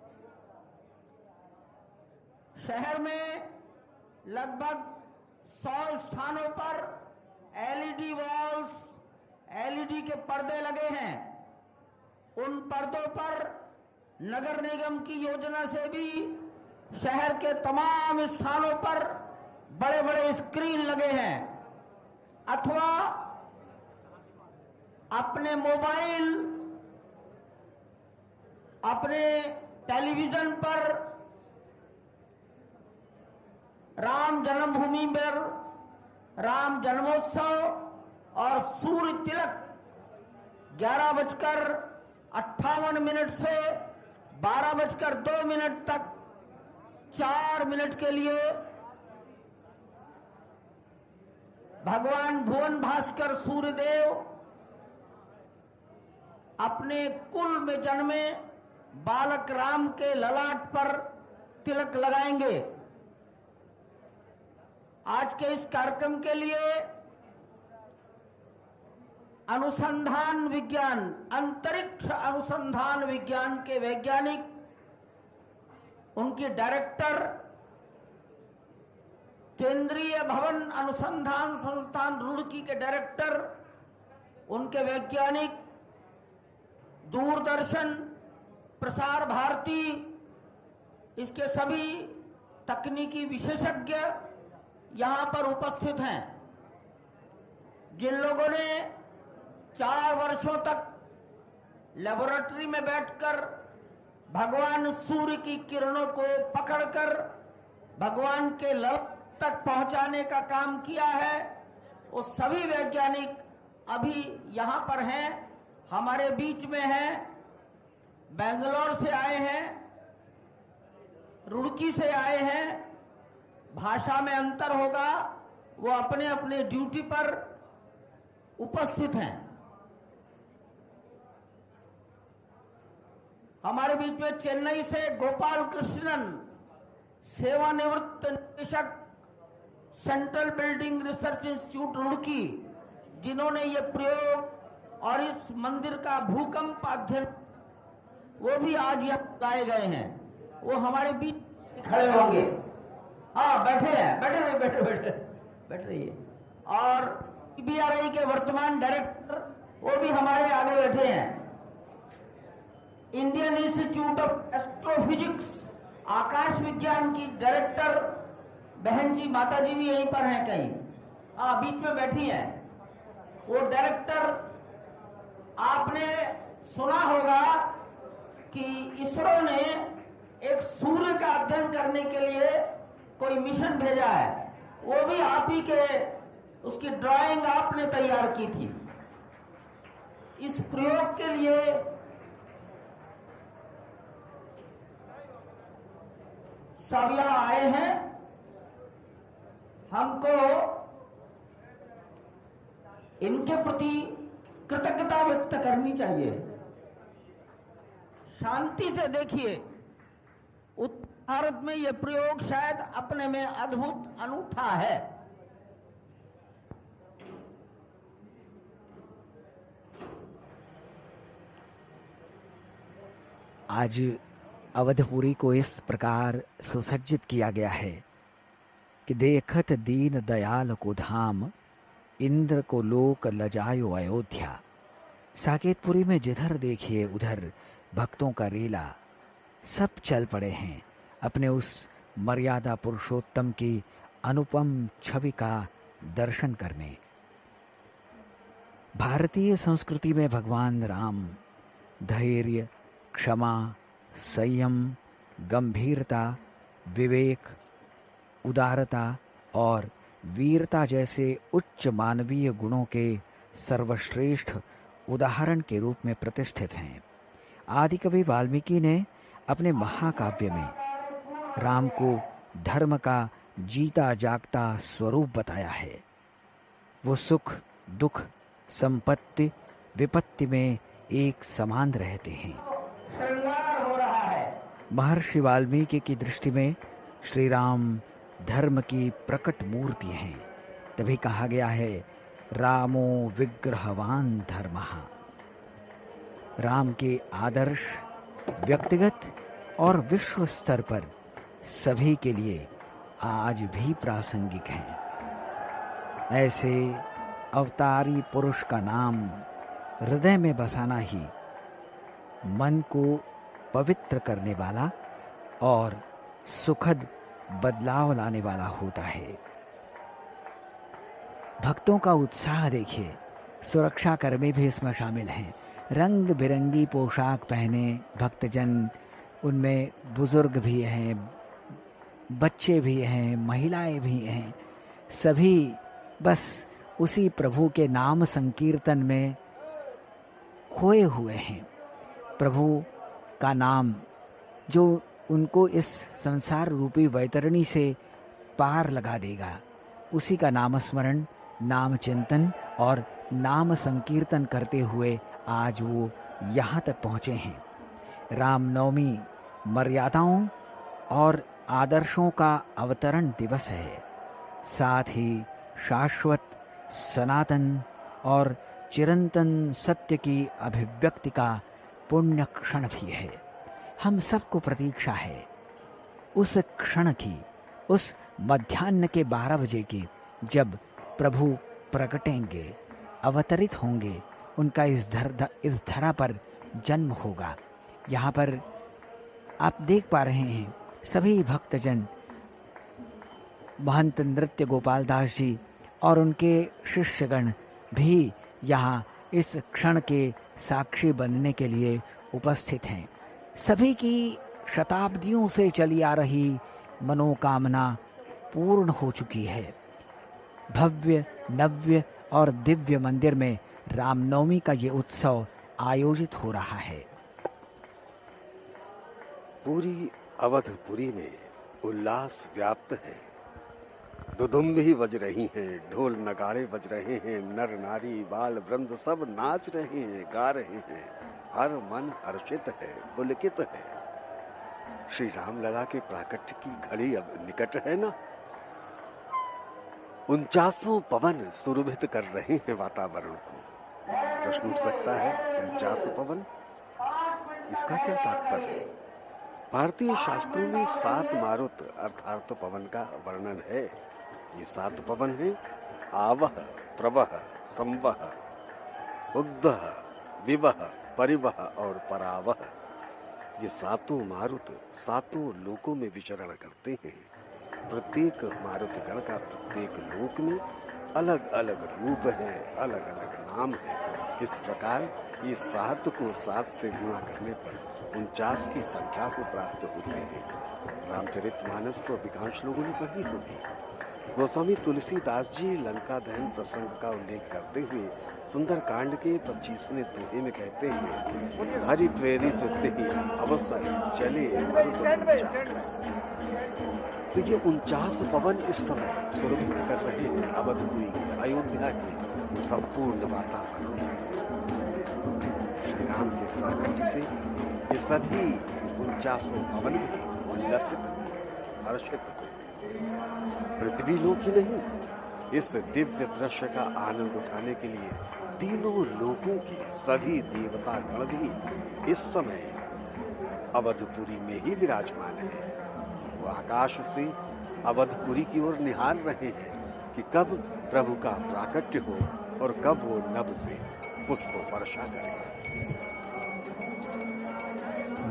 शहर में लगभग 100 स्थानों पर एलईडी वॉल्स, एलईडी के पर्दे लगे हैं। उन पर्दों पर नगर निगम की योजना से भी शहर के तमाम स्थानों पर बड़े बड़े स्क्रीन लगे हैं, अथवा अपने मोबाइल, अपने टेलीविजन पर राम जन्मभूमि पर राम जन्मोत्सव और सूर्य तिलक 11:58 से 12:02 तक 4 मिनट के लिए भगवान भुवन भास्कर सूर्यदेव अपने कुल में जन्मे बालक राम के ललाट पर तिलक लगाएंगे। आज के इस कार्यक्रम के लिए अनुसंधान विज्ञान, अंतरिक्ष अनुसंधान विज्ञान के वैज्ञानिक, उनकी डायरेक्टर, केंद्रीय भवन अनुसंधान संस्थान रुड़की के डायरेक्टर, उनके वैज्ञानिक, दूरदर्शन, प्रसार भारती, इसके सभी तकनीकी विशेषज्ञ यहां पर उपस्थित हैं। जिन लोगों ने 4 वर्षों तक लेबोरेटरी में बैठकर भगवान सूर्य की किरणों को पकड़कर भगवान के लल तक पहुंचाने का काम किया है, वो सभी वैज्ञानिक अभी यहां पर हैं, हमारे बीच में हैं। बेंगलोर से आए हैं, रुड़की से आए हैं। भाषा में अंतर होगा, वो अपने अपने ड्यूटी पर उपस्थित हैं। हमारे बीच में चेन्नई से गोपाल कृष्णन, सेवानिवृत्त निदेशक, central building research institute Roorkee, जिन्होंने ये प्रयोग और इस मंदिर का भूकंप अध्ययन, वो भी आज यहाँ लाए गए हैं। वो हमारे बीच खड़े होंगे। हाँ, बैठे हैं, बैठ रहिए। और BRI के वर्तमान डायरेक्टर, वो भी हमारे आगे बैठे हैं। इंडियन इंस्टीट्यूट ऑफ एस्ट्रोफिजिक्स, आकाश विज्ञान की डायरेक्टर बहन जी, माता जी भी यहीं पर हैं कहीं, हाँ बीच में बैठी हैं। वो डायरेक्टर, आपने सुना होगा कि इसरो ने एक सूर्य का अध्ययन करने के लिए कोई मिशन भेजा है, वो भी आप ही के, उसकी ड्राइंग आपने तैयार की थी। इस प्रयोग के लिए सब यहां आए हैं। हमको इनके प्रति कृतज्ञता व्यक्त करनी चाहिए। शांति से देखिए, उत्तर भारत में यह प्रयोग शायद अपने में अद्भुत, अनूठा है। आज अवधपुरी को इस प्रकार सुसज्जित किया गया है कि देखत दीन दयाल को धाम, इंद्र को लोक लजायो अयोध्या। साकेतपुरी में जिधर देखिए उधर भक्तों का रेला, सब चल पड़े हैं अपने उस मर्यादा पुरुषोत्तम की अनुपम छवि का दर्शन करने। भारतीय संस्कृति में भगवान राम धैर्य, क्षमा, संयम, गंभीरता, विवेक, उदारता और वीरता जैसे उच्च मानवीय गुणों के सर्वश्रेष्ठ उदाहरण के रूप में प्रतिष्ठित हैं। आदिकवि वाल्मीकि ने अपने महाकाव्य में राम को धर्म का जीता जागता स्वरूप बताया है। वो सुख दुख संपत्ति विपत्ति में एक समान रहते हैं। श्रृंगार हो रहा है। महर्षि वाल्मीकि की दृष्टि में श्री राम धर्म की प्रकट मूर्ति हैं। तभी कहा गया है रामो विग्रहवान धर्मः। राम के आदर्श व्यक्तिगत और विश्व स्तर पर सभी के लिए आज भी प्रासंगिक हैं। ऐसे अवतारी पुरुष का नाम हृदय में बसाना ही मन को पवित्र करने वाला और सुखद बदलाव लाने वाला होता है। भक्तों का उत्साह देखिए, सुरक्षा कर्मी भी इसमें शामिल हैं। रंग बिरंगी पोशाक पहने भक्तजन, उनमें बुजुर्ग भी हैं, बच्चे भी हैं, महिलाएं भी हैं, सभी बस उसी प्रभु के नाम संकीर्तन में खोए हुए हैं। प्रभु का नाम जो उनको इस संसार रूपी वैतरणी से पार लगा देगा, उसी का नामस्मरण, नाम चिंतन और नाम संकीर्तन करते हुए आज वो यहाँ तक पहुँचे हैं। रामनवमी मर्यादाओं और आदर्शों का अवतरण दिवस है, साथ ही शाश्वत सनातन और चिरंतन सत्य की अभिव्यक्ति का पुण्य क्षण भी है। हम सबको प्रतीक्षा है उस क्षण की, उस मध्याह्न के 12 बजे की, जब प्रभु प्रकटेंगे, अवतरित होंगे, उनका इस धरा पर जन्म होगा। यहाँ पर आप देख पा रहे हैं सभी भक्तजन, महंत नृत्य गोपाल दास जी और उनके शिष्यगण भी यहाँ इस क्षण के साक्षी बनने के लिए उपस्थित हैं। सभी की शताब्दियों से चली आ रही मनोकामना पूर्ण हो चुकी है। भव्य नव्य और दिव्य मंदिर में रामनवमी का ये उत्सव आयोजित हो रहा है। पूरी अवधपुरी में उल्लास व्याप्त है। दुदुम्बी बज रही हैं, ढोल नगाड़े बज रहे हैं, नर नारी बाल वृंद सब नाच रहे हैं, गा रहे हैं। हर मन हर्षित है, पुलकित है। श्री राम लला के प्राकट्य की घड़ी अब निकट है ना। 49 पवन सुरभित कर रहे हैं वातावरण को। प्रश्न उठ सकता है 49 पवन, इसका क्या तात्पर्य? भारतीय शास्त्रों में 7 मारुत अर्थात पवन का वर्णन है। ये 7 पवन है आवह, प्रवह, संवह, उग्धः, विवह, परिवह और परावह। ये 7 मारुत 7 लोकों में विचरण करते हैं। प्रत्येक मारुत गण का प्रत्येक लोक में अलग अलग रूप है, अलग अलग नाम है। इस प्रकार ये 7 को 7 से गुणा करने पर 49 की संख्या को प्राप्त होते हैं। रामचरितमानस तो अधिकांश लोगों ने पढ़ी होगी। गोस्वामी तुलसीदास जी लंका दहन प्रसंग का उल्लेख करते हुए सुंदरकांड के 25वें दोहे में कहते हैं, हरि प्रेरित तेहि अवसर चले मरुत 49। तो ये 49 पवन इस समय सुरभित कर रहे हैं अवधपुरी अयोध्या के संपूर्ण वातावरण। श्री राम के प्राकट्य से ये सभी 49 पवन भी उल्लसित हर्षित। पृथ्वी लोक ही नहीं, इस दिव्य दृश्य का आनंद उठाने के लिए तीनों लोकों के सभी देवता गण भी इस समय अवधपुरी में ही विराजमान हैं। वो आकाश से अवधपुरी की ओर निहार रहे हैं कि कब प्रभु का प्राकट्य हो और कब वो नभ से पुष्प वर्षा करें।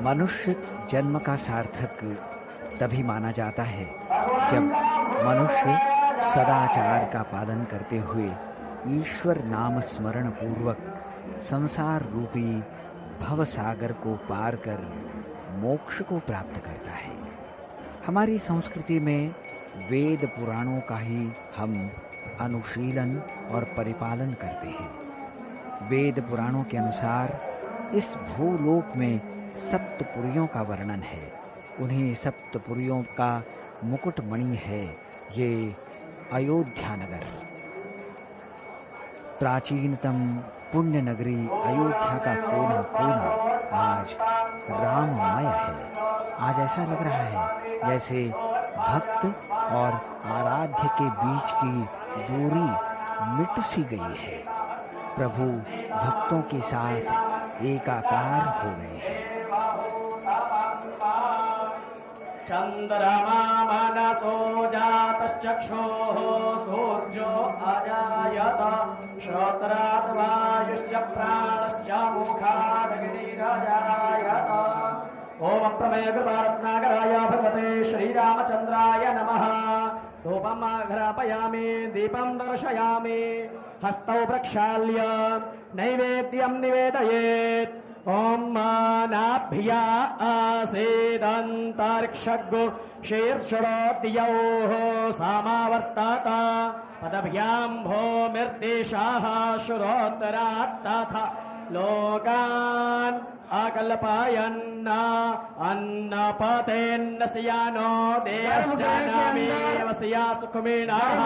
मनुष्य जन्म का सार्थक तभी माना जाता है जब मनुष्य सदाचार का पालन करते हुए ईश्वर नाम स्मरण पूर्वक संसार रूपी भव सागर को पार कर मोक्ष को प्राप्त करता है। हमारी संस्कृति में वेद पुराणों का ही हम अनुशीलन और परिपालन करते हैं। वेद पुराणों के अनुसार इस भूलोक में सप्तपुरियों का वर्णन है। उन्हीं सप्तपुरियों का मुकुटमणि है ये अयोध्या नगर, प्राचीनतम पुण्य नगरी अयोध्या का कोना कोना आज राममय है। आज ऐसा लग रहा है जैसे भक्त और आराध्य के बीच की दूरी मिट सी गई है। प्रभु भक्तों के साथ एकाकार हो गए हैं। चंद्रमा मनसो जातश्चक्षुः सूर्यो अजायत श्रोत्रात् वायुश्च प्राणश्च मुखादग्निरजायत। ओम प्रमेय कृपारत्नाकराय भगवते श्रीरामचंद्राय नमः। धूपम् आघ्रापयामि दीपं दर्शयामि हस्तौ प्रक्षाल्य नैवेद्यं निवेदयेत्। ओम मानाभ्या आसेदन्तरिक्षगो शीर्षणोद्यौः सामावर्तत पदभ्यां भूमिर्देशाः शुरोत्तरात् तथा लोकान् अकल्पयन् अन्नपतेन्न स्यानो देयस्यानामेव स्या सुखमेनाः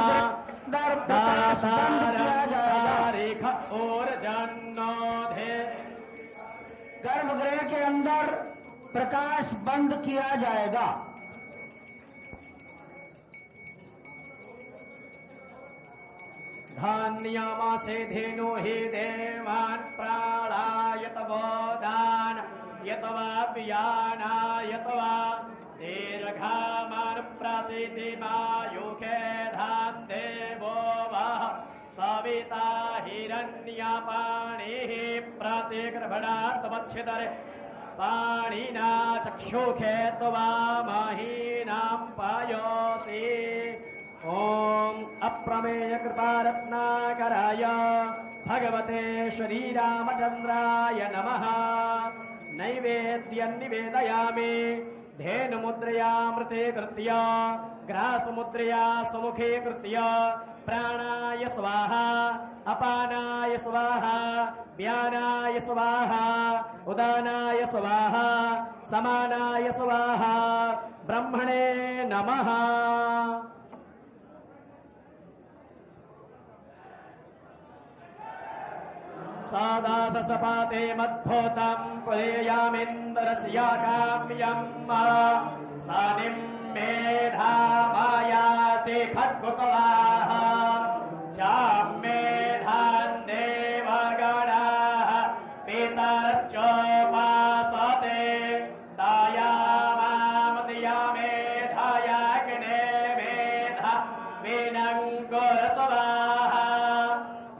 दासारंतारिख ऊर्जन्नोधे। गर्भगृह के अंदर प्रकाश बंद किया जाएगा। धान्यमासे धेनु हि देवान् प्राणायत बोधान् यतवा पियानायतवा दीर्घामान् प्रसिद्धिमायुखे धान् देवो वः सविता हिरण्यपाणिः प्रतिगृह्णात्मच्छिदरे पाणिना चक्षुखे त्वा महीनां पयोसि। ओम अप्रमेय कृपारत्नाकराय भगवते श्रीरामचंद्राय नमः। नैवेद्यं निवेदयामि धेनुमुद्रयामृते कृत्य ग्रासमुद्रया सुमुखे कृत्य प्राणाय स्वाहा अपानाय स्वाहा व्यानाय स्वाहा उदानाय स्वाहा समानाय स्वाहा ब्रह्मणे नमः। सादासपाते मद्भूतं कुलेयामिन्द्रस्याकाम्यं सानिं मेधामायासि खड्गुसवाहा चां मेधान् देवगणाः पितरश्चोपासते तायामामदया मेधायाग्ने मेधा विनङ्कुरस्वाहा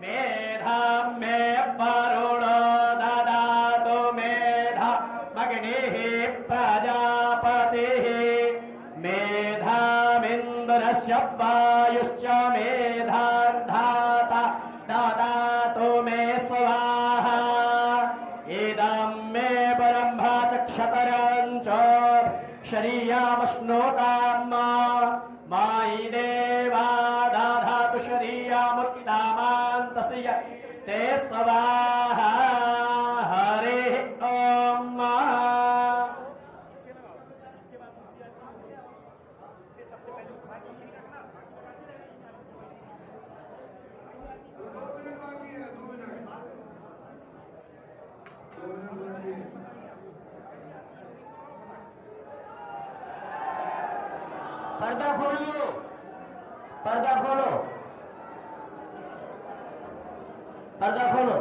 मेधां मे वरुणो ददातु मेधा मग्निः प्रजापतिः मेधामिन्द्रस्य वायुश्च मेधां धाता ददातु मे स्वाहा। इदं मे ब्रह्मा चक्षतरं च शरीरामश्नोताम् मायि देवा दधातु शरीरामुत्तामान्तस्य ते स्वाहा। हरिः ओम। पर्दा खोलो, पर्दा खोलो, पर्दा खोलो।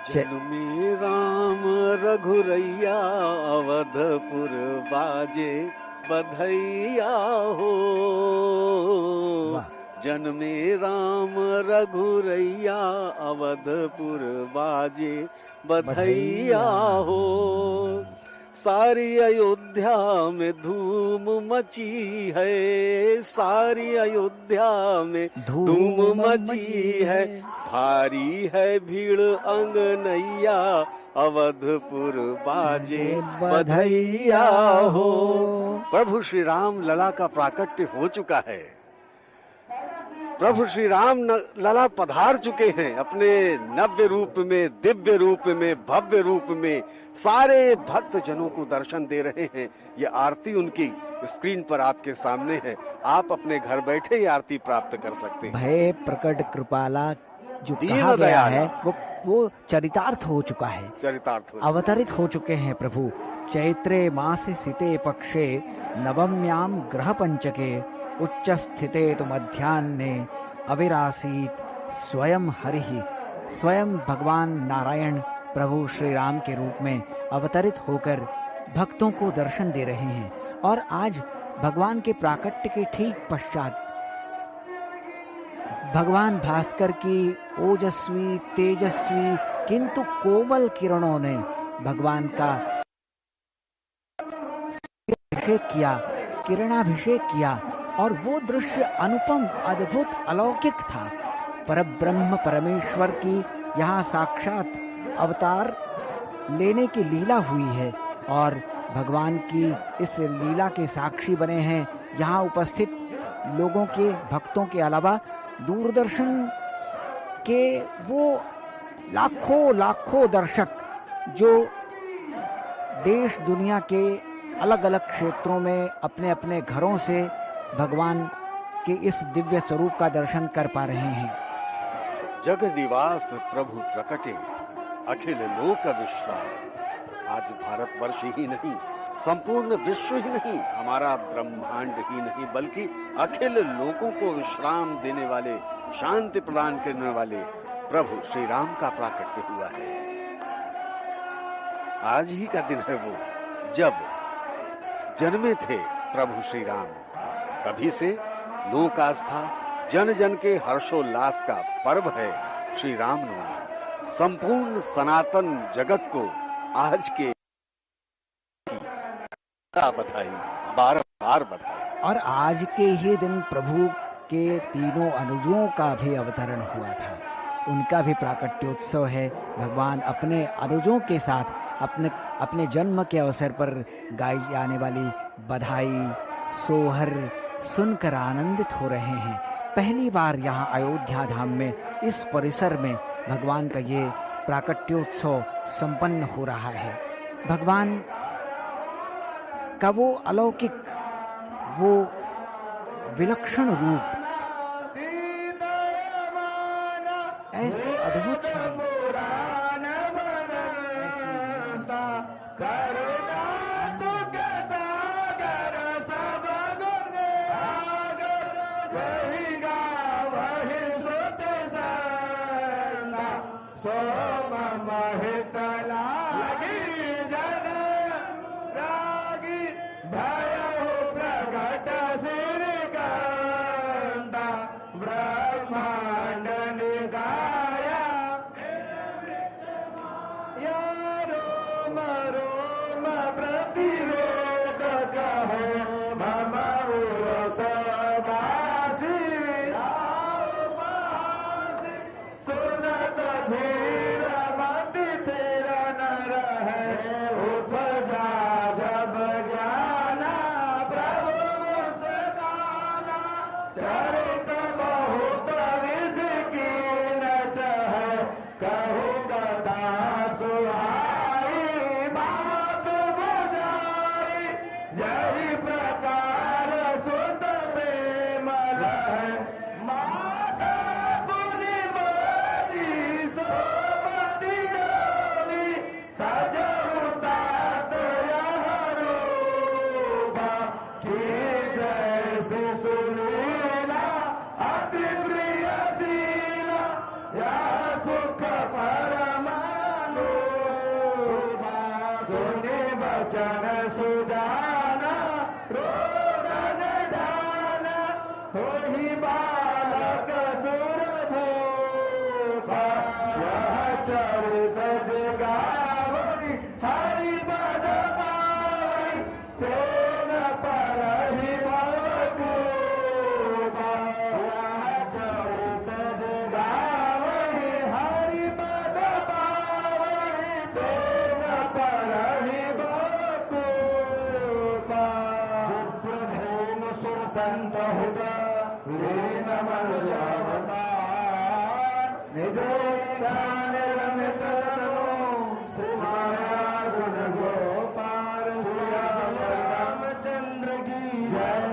जन्मे राम रघुरैया अवधपुर बाजे बधैया हो। जन्मे राम रघुरैया अवधपुर बाजे बधैया हो। सारी अयोध्या में धूम मची है, सारी अयोध्या में धूम मची है। भारी है भीड़ अंगनैया अवधपुर बाजे बधैया हो। प्रभु श्री राम लला का प्राकट्य हो चुका है। प्रभु श्री राम लला पधार चुके हैं अपने नव्य रूप में, दिव्य रूप में, भव्य रूप में। सारे भक्त जनों को दर्शन दे रहे हैं। ये आरती उनकी स्क्रीन पर आपके सामने है। आप अपने घर बैठे ही आरती प्राप्त कर सकते हैं। भय प्रकट कृपाला जो कहा गया है वो चरितार्थ हो चुका है, चरितार्थ अवतरित हो चुके हैं प्रभु। चैत्रे मासे सिते पक्षे नवम्याम ग्रह पंचके उच्च स्थिते तो मध्याह्ने अविरासीत स्वयं हरिहि। स्वयं भगवान नारायण प्रभु श्री राम के रूप में अवतरित होकर भक्तों को दर्शन दे रहे हैं। और आज भगवान के प्राकट्य के ठीक पश्चात भगवान भास्कर की ओजस्वी तेजस्वी किंतु कोमल किरणों ने भगवान का अभिषेक किया, किरणाभिषेक किया। और वो दृश्य अनुपम, अद्भुत, अलौकिक था। परब्रह्म परमेश्वर की यहाँ साक्षात अवतार लेने की लीला हुई है। और भगवान की इस लीला के साक्षी बने हैं यहाँ उपस्थित लोगों के, भक्तों के अलावा दूरदर्शन के वो लाखों लाखों दर्शक जो देश दुनिया के अलग अलग क्षेत्रों में अपने अपने घरों से भगवान के इस दिव्य स्वरूप का दर्शन कर पा रहे हैं। जग निवास प्रभु प्रकटे अखिल लोक विश्राम। आज भारतवर्ष ही नहीं, संपूर्ण विश्व ही नहीं, हमारा ब्रह्मांड ही नहीं, बल्कि अखिल लोगों को विश्राम देने वाले, शांति प्रदान करने वाले प्रभु श्री राम का प्राकट्य हुआ है। आज ही का दिन है वो जब जन्मे थे प्रभु श्री राम। तभी से लोक आस्था, जन जन के हर्षोल्लास का पर्व है श्री रामनवमी। संपूर्ण सनातन जगत को आज के बधाई, बार बार बधाई। और आज के ही दिन प्रभु के तीनों अनुजों का भी अवतरण हुआ था। उनका भी प्राकट्योत्सव है। भगवान अपने अनुजों के साथ अपने जन्म के अवसर पर गाई जाने वाली बधाई, सोहर सुनकर आनंदित हो रहे हैं। पहली बार यहाँ अयोध्या धाम में, इस परिसर में भगवान का ये प्राकट्योत्सव संपन्न हो रहा है। भगवान का वो अलौकिक, वो विलक्षण रूप, ऐसे अद्भुत होहि बालक सुरभूपा यह चरित जगावहि हरि पद पावहि तेन परहि भवकूपा यह चरित जगावहि हरि पद पावहि तेन परहि भवकूपा विप्रधेन सुर संत हुत वीरेन मनुजावतार निजोत्साह रमित श्री माया गुण गोपाल श्री रामचंद्र की जय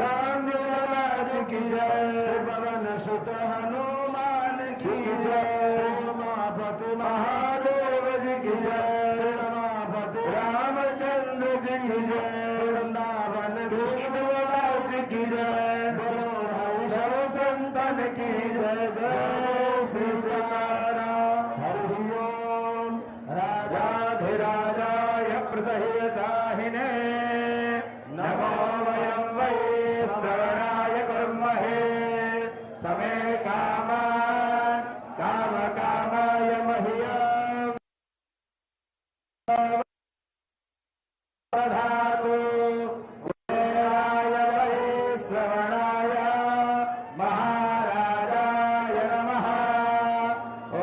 राम राज की जय पवन सुत हनुमान की जय उमापति महादेव जी की जय उमापति रामचंद्र जी की जय वृंदावन विष्णुराज की जय बोलो हरिशव संतन की जय जय श्री राम हरि ओम राजाधिराजाय प्रदहिताहिने नमो वयं वै श्रवणाय कुर्महे समे कामान् कामकामाय मह्यम् दधातु कुबेराय वै श्रवणाय महाराजाय नमः ॐ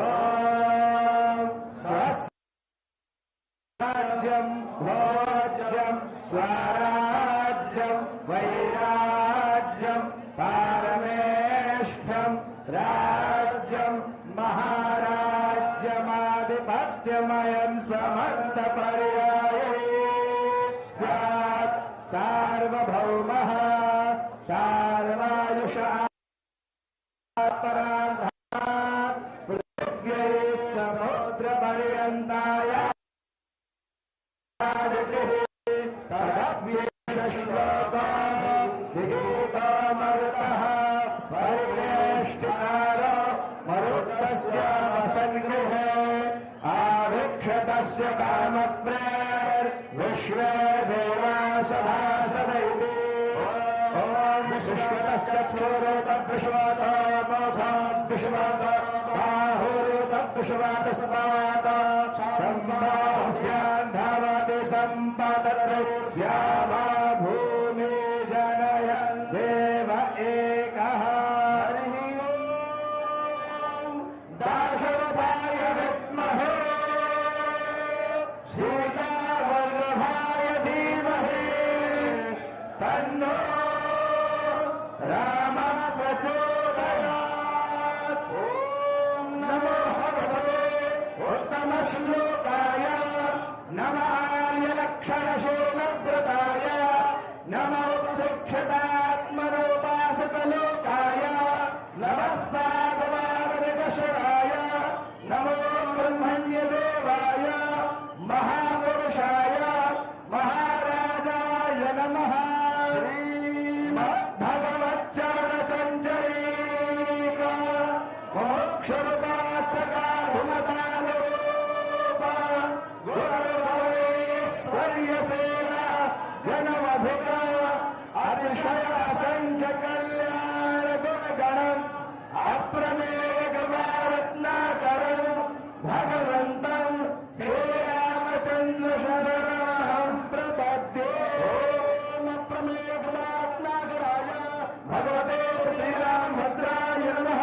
स्वस्राज्यं भोज्यं स्वराज्यं वैराज्यं पारमेष्ठ्यं राज्यं महाराज्यमाधिपत्यमयं समर्थपर्याये स्यात् सार्वभौमः सार्वायुषः परार्धात् पृथिव्यै समुद्रपर्यन्ताय तदव्येन श्लोकः विगीतमरुतः परिवेष्टितार मरुतस्य वसङ्गृहे आविक्षतस्य कामप्रेर्विश्वे देवासभासदैवे ॐ विश्वतस्य क्षोरोतविश्वतमोघविश्वत बाहुरुतविश्वासस्पाद सम्बाभ्यां धावति सम्पदद्रव्यामा भूमि जनयन् देव एकः हरिः ओम् दाशरथाय विद्महे सीतावल्लभाय धीमहि तन्नो रामः प्रचोदयात् ॐ नमो भगवते उत्तमश्लोकाय नमाय लक्षणशूलव्रताय नमो शिक्षतात्मनोपासकलोकाय नमः साधवावनिदशराय नमो ब्रह्मण्यदेवाय महापुरुषाय महाराजाय नमः श्रीमद्भगवच्चरणचञ्चरीक मोक्षरूपासकाभिमतालोप गुरुवर्यसेना जनमधिक अतिशय असंख्य कल्याण गुणगणम् अप्रमेयकृपारत्नाकरम् भगवन्तम् श्रीरामचन्द्र शरणं प्रपद्ये ॐ अप्रमेयकृपारत्नाकराय भगवते श्रीरामभद्राय नमः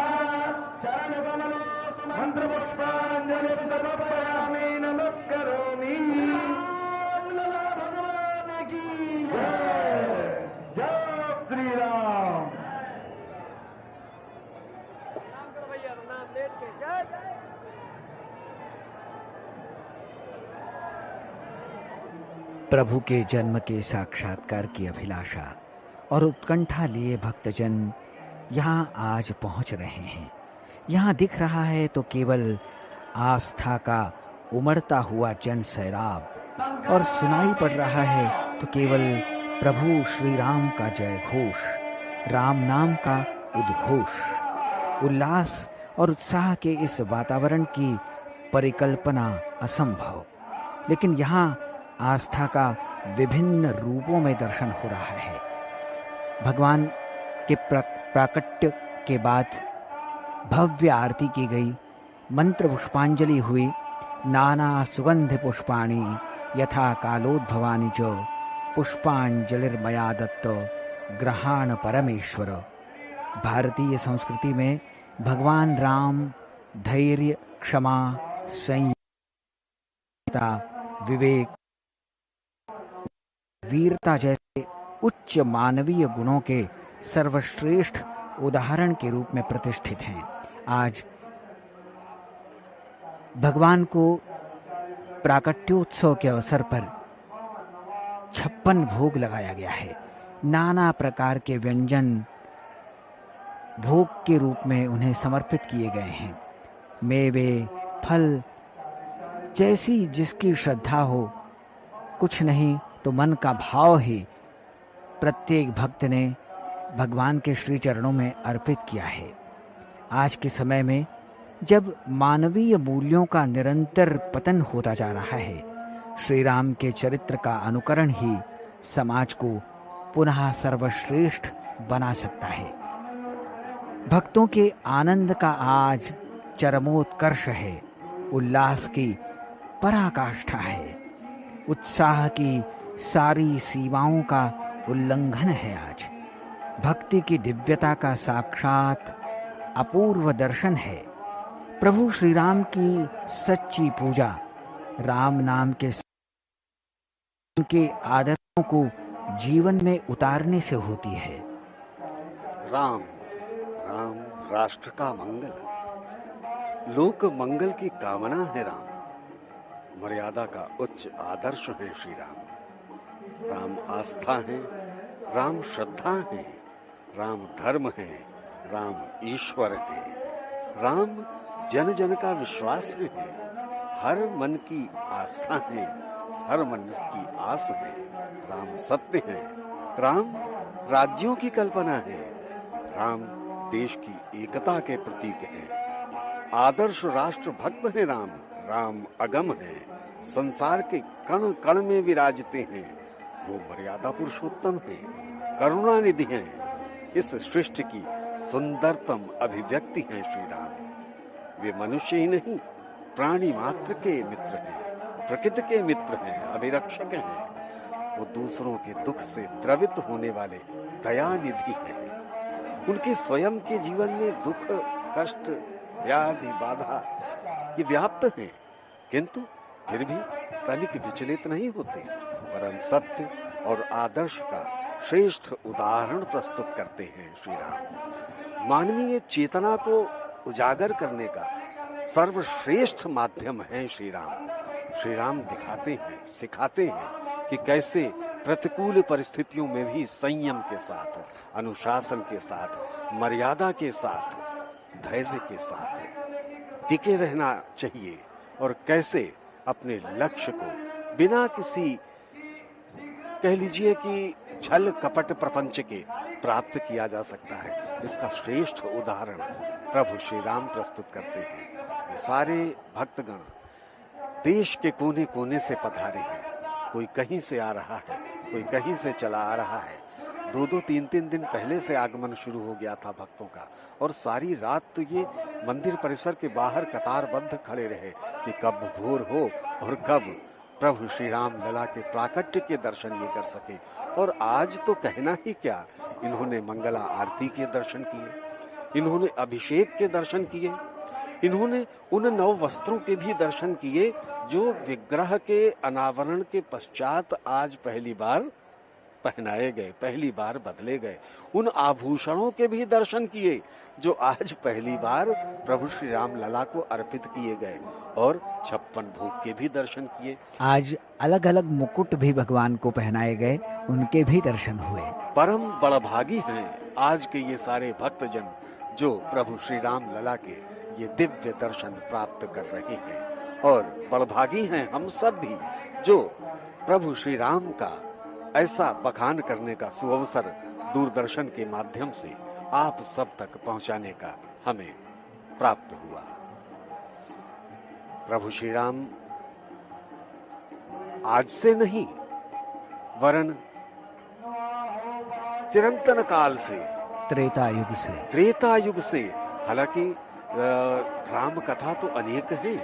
चरणकमलोऽस्तु मन्त्रपुष्पाञ्जलिं समर्पयामि नमस्करोमि रामलला भगवान की जय जय श्री राम प्रभु के जन्म के साक्षात्कार की अभिलाषा और उत्कंठा लिए भक्तजन यहाँ आज पहुँच रहे हैं। यहाँ दिख रहा है तो केवल आस्था का उमड़ता हुआ जन सैराब, और सुनाई पड़ रहा है तो केवल प्रभु श्री राम का जय घोष, राम नाम का उद्घोष। उल्लास और उत्साह के इस वातावरण की परिकल्पना असंभव, लेकिन यहाँ आस्था का विभिन्न रूपों में दर्शन हो रहा है। भगवान के प्राकट्य के बाद भव्य आरती की गई, मंत्र पुष्पांजलि हुई। नाना सुगंध पुष्पाणि यथा कालोद्भवानि च पुष्पांजलिर्मया दत्त ग्रहाण परमेश्वर। भारतीय संस्कृति में भगवान राम धैर्य, क्षमा, संयमता, विवेक, वीरता जैसे उच्च मानवीय गुणों के सर्वश्रेष्ठ उदाहरण के रूप में प्रतिष्ठित हैं। आज भगवान को प्राकट्योत्सव के अवसर पर 56 भोग लगाया गया है। नाना प्रकार के व्यंजन भोग के रूप में उन्हें समर्पित किए गए हैं। मेवे, फल, जैसी जिसकी श्रद्धा हो, कुछ नहीं तो मन का भाव ही प्रत्येक भक्त ने भगवान के श्री चरणों में अर्पित किया है। आज के समय में जब मानवीय मूल्यों का निरंतर पतन होता जा रहा है, श्री राम के चरित्र का अनुकरण ही समाज को पुनः सर्वश्रेष्ठ बना सकता है। भक्तों के आनंद का आज चरमोत्कर्ष है, उल्लास की पराकाष्ठा है, उत्साह की सारी सीमाओं का उल्लंघन है। आज भक्ति की दिव्यता का साक्षात अपूर्व दर्शन है। प्रभु श्री राम की सच्ची पूजा राम नाम के उनके आदर्शों को जीवन में उतारने से होती है। राम राम राष्ट्र का मंगल, लोक मंगल की कामना है राम। मर्यादा का उच्च आदर्श है श्री राम। राम आस्था है, राम श्रद्धा है, राम धर्म है, राम ईश्वर है, राम जन जन का विश्वास है, हर मन की आस्था है, हर मन की आस है। राम सत्य है, राम राज्यों की कल्पना है, राम देश की एकता के प्रतीक है। आदर्श राष्ट्र भक्त है राम, राम अगम है, संसार के कण कण में विराजते हैं। वो मर्यादा पुरुषोत्तम है, करुणा निधि है, इस सृष्टि की सुंदरतम अभिव्यक्ति है श्री राम। वे मनुष्य ही नहीं, प्राणी मात्र के मित्र हैं, प्रकृति के मित्र हैं, अभिरक्षक हैं। वो दूसरों के दुख से द्रवित होने वाले दया निधि हैं। उनके स्वयं के जीवन में दुख, कष्ट, व्याधि, बाधा ये व्याप्त हैं, किंतु फिर भी तनिक विचलित नहीं होते। परम सत्य और आदर्श का श्रेष्ठ उदाहरण प्रस्तुत करते हैं श्री राम। मानवीय चेतना को उजागर करने का सर्वश्रेष्ठ माध्यम है श्री राम। श्री राम दिखाते हैं, सिखाते हैं कि कैसे प्रतिकूल परिस्थितियों में भी संयम के साथ, अनुशासन के साथ, मर्यादा के साथ, धैर्य के साथ टिके रहना चाहिए और कैसे अपने लक्ष्य को बिना किसी कह लीजिए कि छल कपट प्रपंच के प्राप्त किया जा सकता है। इसका श्रेष्ठ उदाहरण प्रभु श्री राम प्रस्तुत करते हैं। ये सारे भक्तगण देश के कोने कोने से पधारे हैं। कोई कहीं से आ रहा है, कोई कहीं से चला आ रहा है। 2-2, 3-3 दिन पहले से आगमन शुरू हो गया था भक्तों का, और सारी रात तो ये मंदिर परिसर के बाहर कतारबद्ध खड़े रहे कि कब भोर हो और कब प्रभु श्री राम लला के प्राकट्य के दर्शन ये कर सके। और आज तो कहना ही क्या, इन्होंने मंगला आरती के दर्शन किए, इन्होंने अभिषेक के दर्शन किए, इन्होंने उन नव वस्त्रों के भी दर्शन किए जो विग्रह के अनावरण के पश्चात आज पहली बार पहनाए गए, पहली बार बदले गए। उन आभूषणों के भी दर्शन किए जो आज पहली बार प्रभु श्री राम लला को अर्पित किए गए, और 56 भोग के भी दर्शन किए। आज अलग अलग मुकुट भी भगवान को पहनाए गए, उनके भी दर्शन हुए। परम बड़भागी हैं आज के ये सारे भक्तजन जो प्रभु श्री राम लला के ये दिव्य दर्शन प्राप्त कर रहे हैं, और बड़भागी हैं हम सब भी जो प्रभु श्री राम का ऐसा बखान करने का सुअवसर दूरदर्शन के माध्यम से आप सब तक पहुंचाने का हमें प्राप्त हुआ। प्रभु श्री राम आज से नहीं वरन चिरंतन काल से त्रेता युग से। त्रेता युग से। हालांकि राम कथा तो अनेक है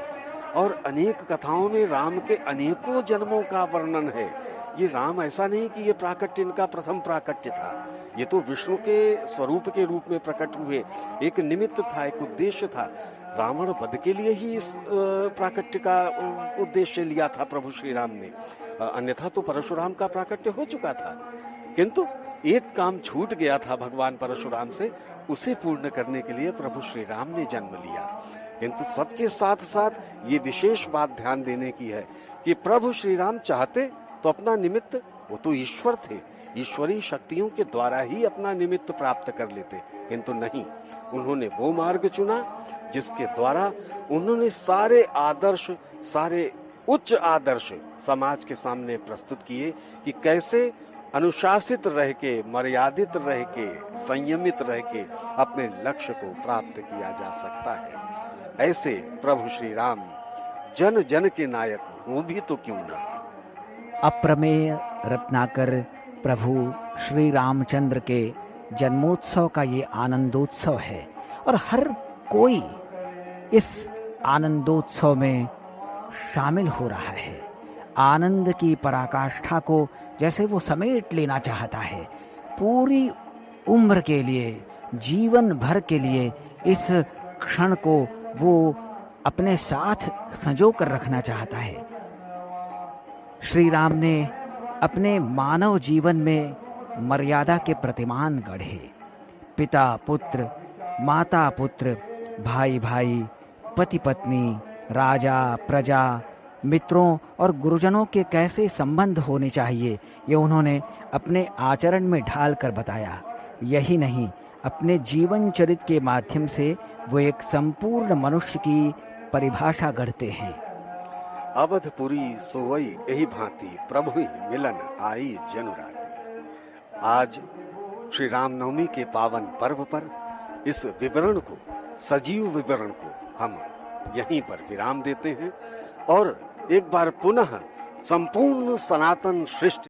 और अनेक कथाओं में राम के अनेकों जन्मों का वर्णन है। ये राम ऐसा नहीं कि ये प्राकट्य इनका प्रथम प्राकट्य था, ये तो विष्णु के स्वरूप के रूप में प्रकट हुए। एक निमित्त था, एक उद्देश्य था। रावण वध के लिए ही इस प्राकट्य का उद्देश्य लिया था प्रभु श्री राम ने, अन्यथा तो परशुराम का प्राकट्य हो चुका था। किंतु एक काम छूट गया था भगवान परशुराम से, उसे पूर्ण करने के लिए प्रभु श्री राम ने जन्म लिया। किंतु सबके साथ साथ ये विशेष बात ध्यान देने की है कि प्रभु श्री राम चाहते तो अपना निमित्त, वो तो ईश्वर थे, ईश्वरीय शक्तियों के द्वारा ही अपना निमित्त प्राप्त कर लेते, किंतु नहीं, उन्होंने वो मार्ग चुना जिसके द्वारा उन्होंने सारे आदर्श, सारे उच्च आदर्श समाज के सामने प्रस्तुत किए कि कैसे अनुशासित रह के, मर्यादित रह के, संयमित रह के अपने लक्ष्य को प्राप्त किया जा सकता है। ऐसे प्रभु श्री राम जन जन के नायक, वो भी तो क्यों ना। अप्रमेय रत्नाकर प्रभु श्री रामचंद्र के जन्मोत्सव का ये आनंदोत्सव है और हर कोई इस आनंदोत्सव में शामिल हो रहा है। आनंद की पराकाष्ठा को जैसे वो समेट लेना चाहता है, पूरी उम्र के लिए, जीवन भर के लिए इस क्षण को वो अपने साथ संजो कर रखना चाहता है। श्री राम ने अपने मानव जीवन में मर्यादा के प्रतिमान गढ़े। पिता पुत्र, माता पुत्र, भाई भाई, पति पत्नी, राजा प्रजा, मित्रों और गुरुजनों के कैसे संबंध होने चाहिए, ये उन्होंने अपने आचरण में ढाल कर बताया। यही नहीं, अपने जीवन चरित्र के माध्यम से वो एक संपूर्ण मनुष्य की परिभाषा गढ़ते हैं। अवधपुरी सोवई यही भांति प्रभु ही मिलन आई जनुराती। आज श्री रामनवमी के पावन पर्व पर इस विवरण को, सजीव विवरण को हम यहीं पर विराम देते हैं और एक बार पुनः संपूर्ण सनातन सृष्टि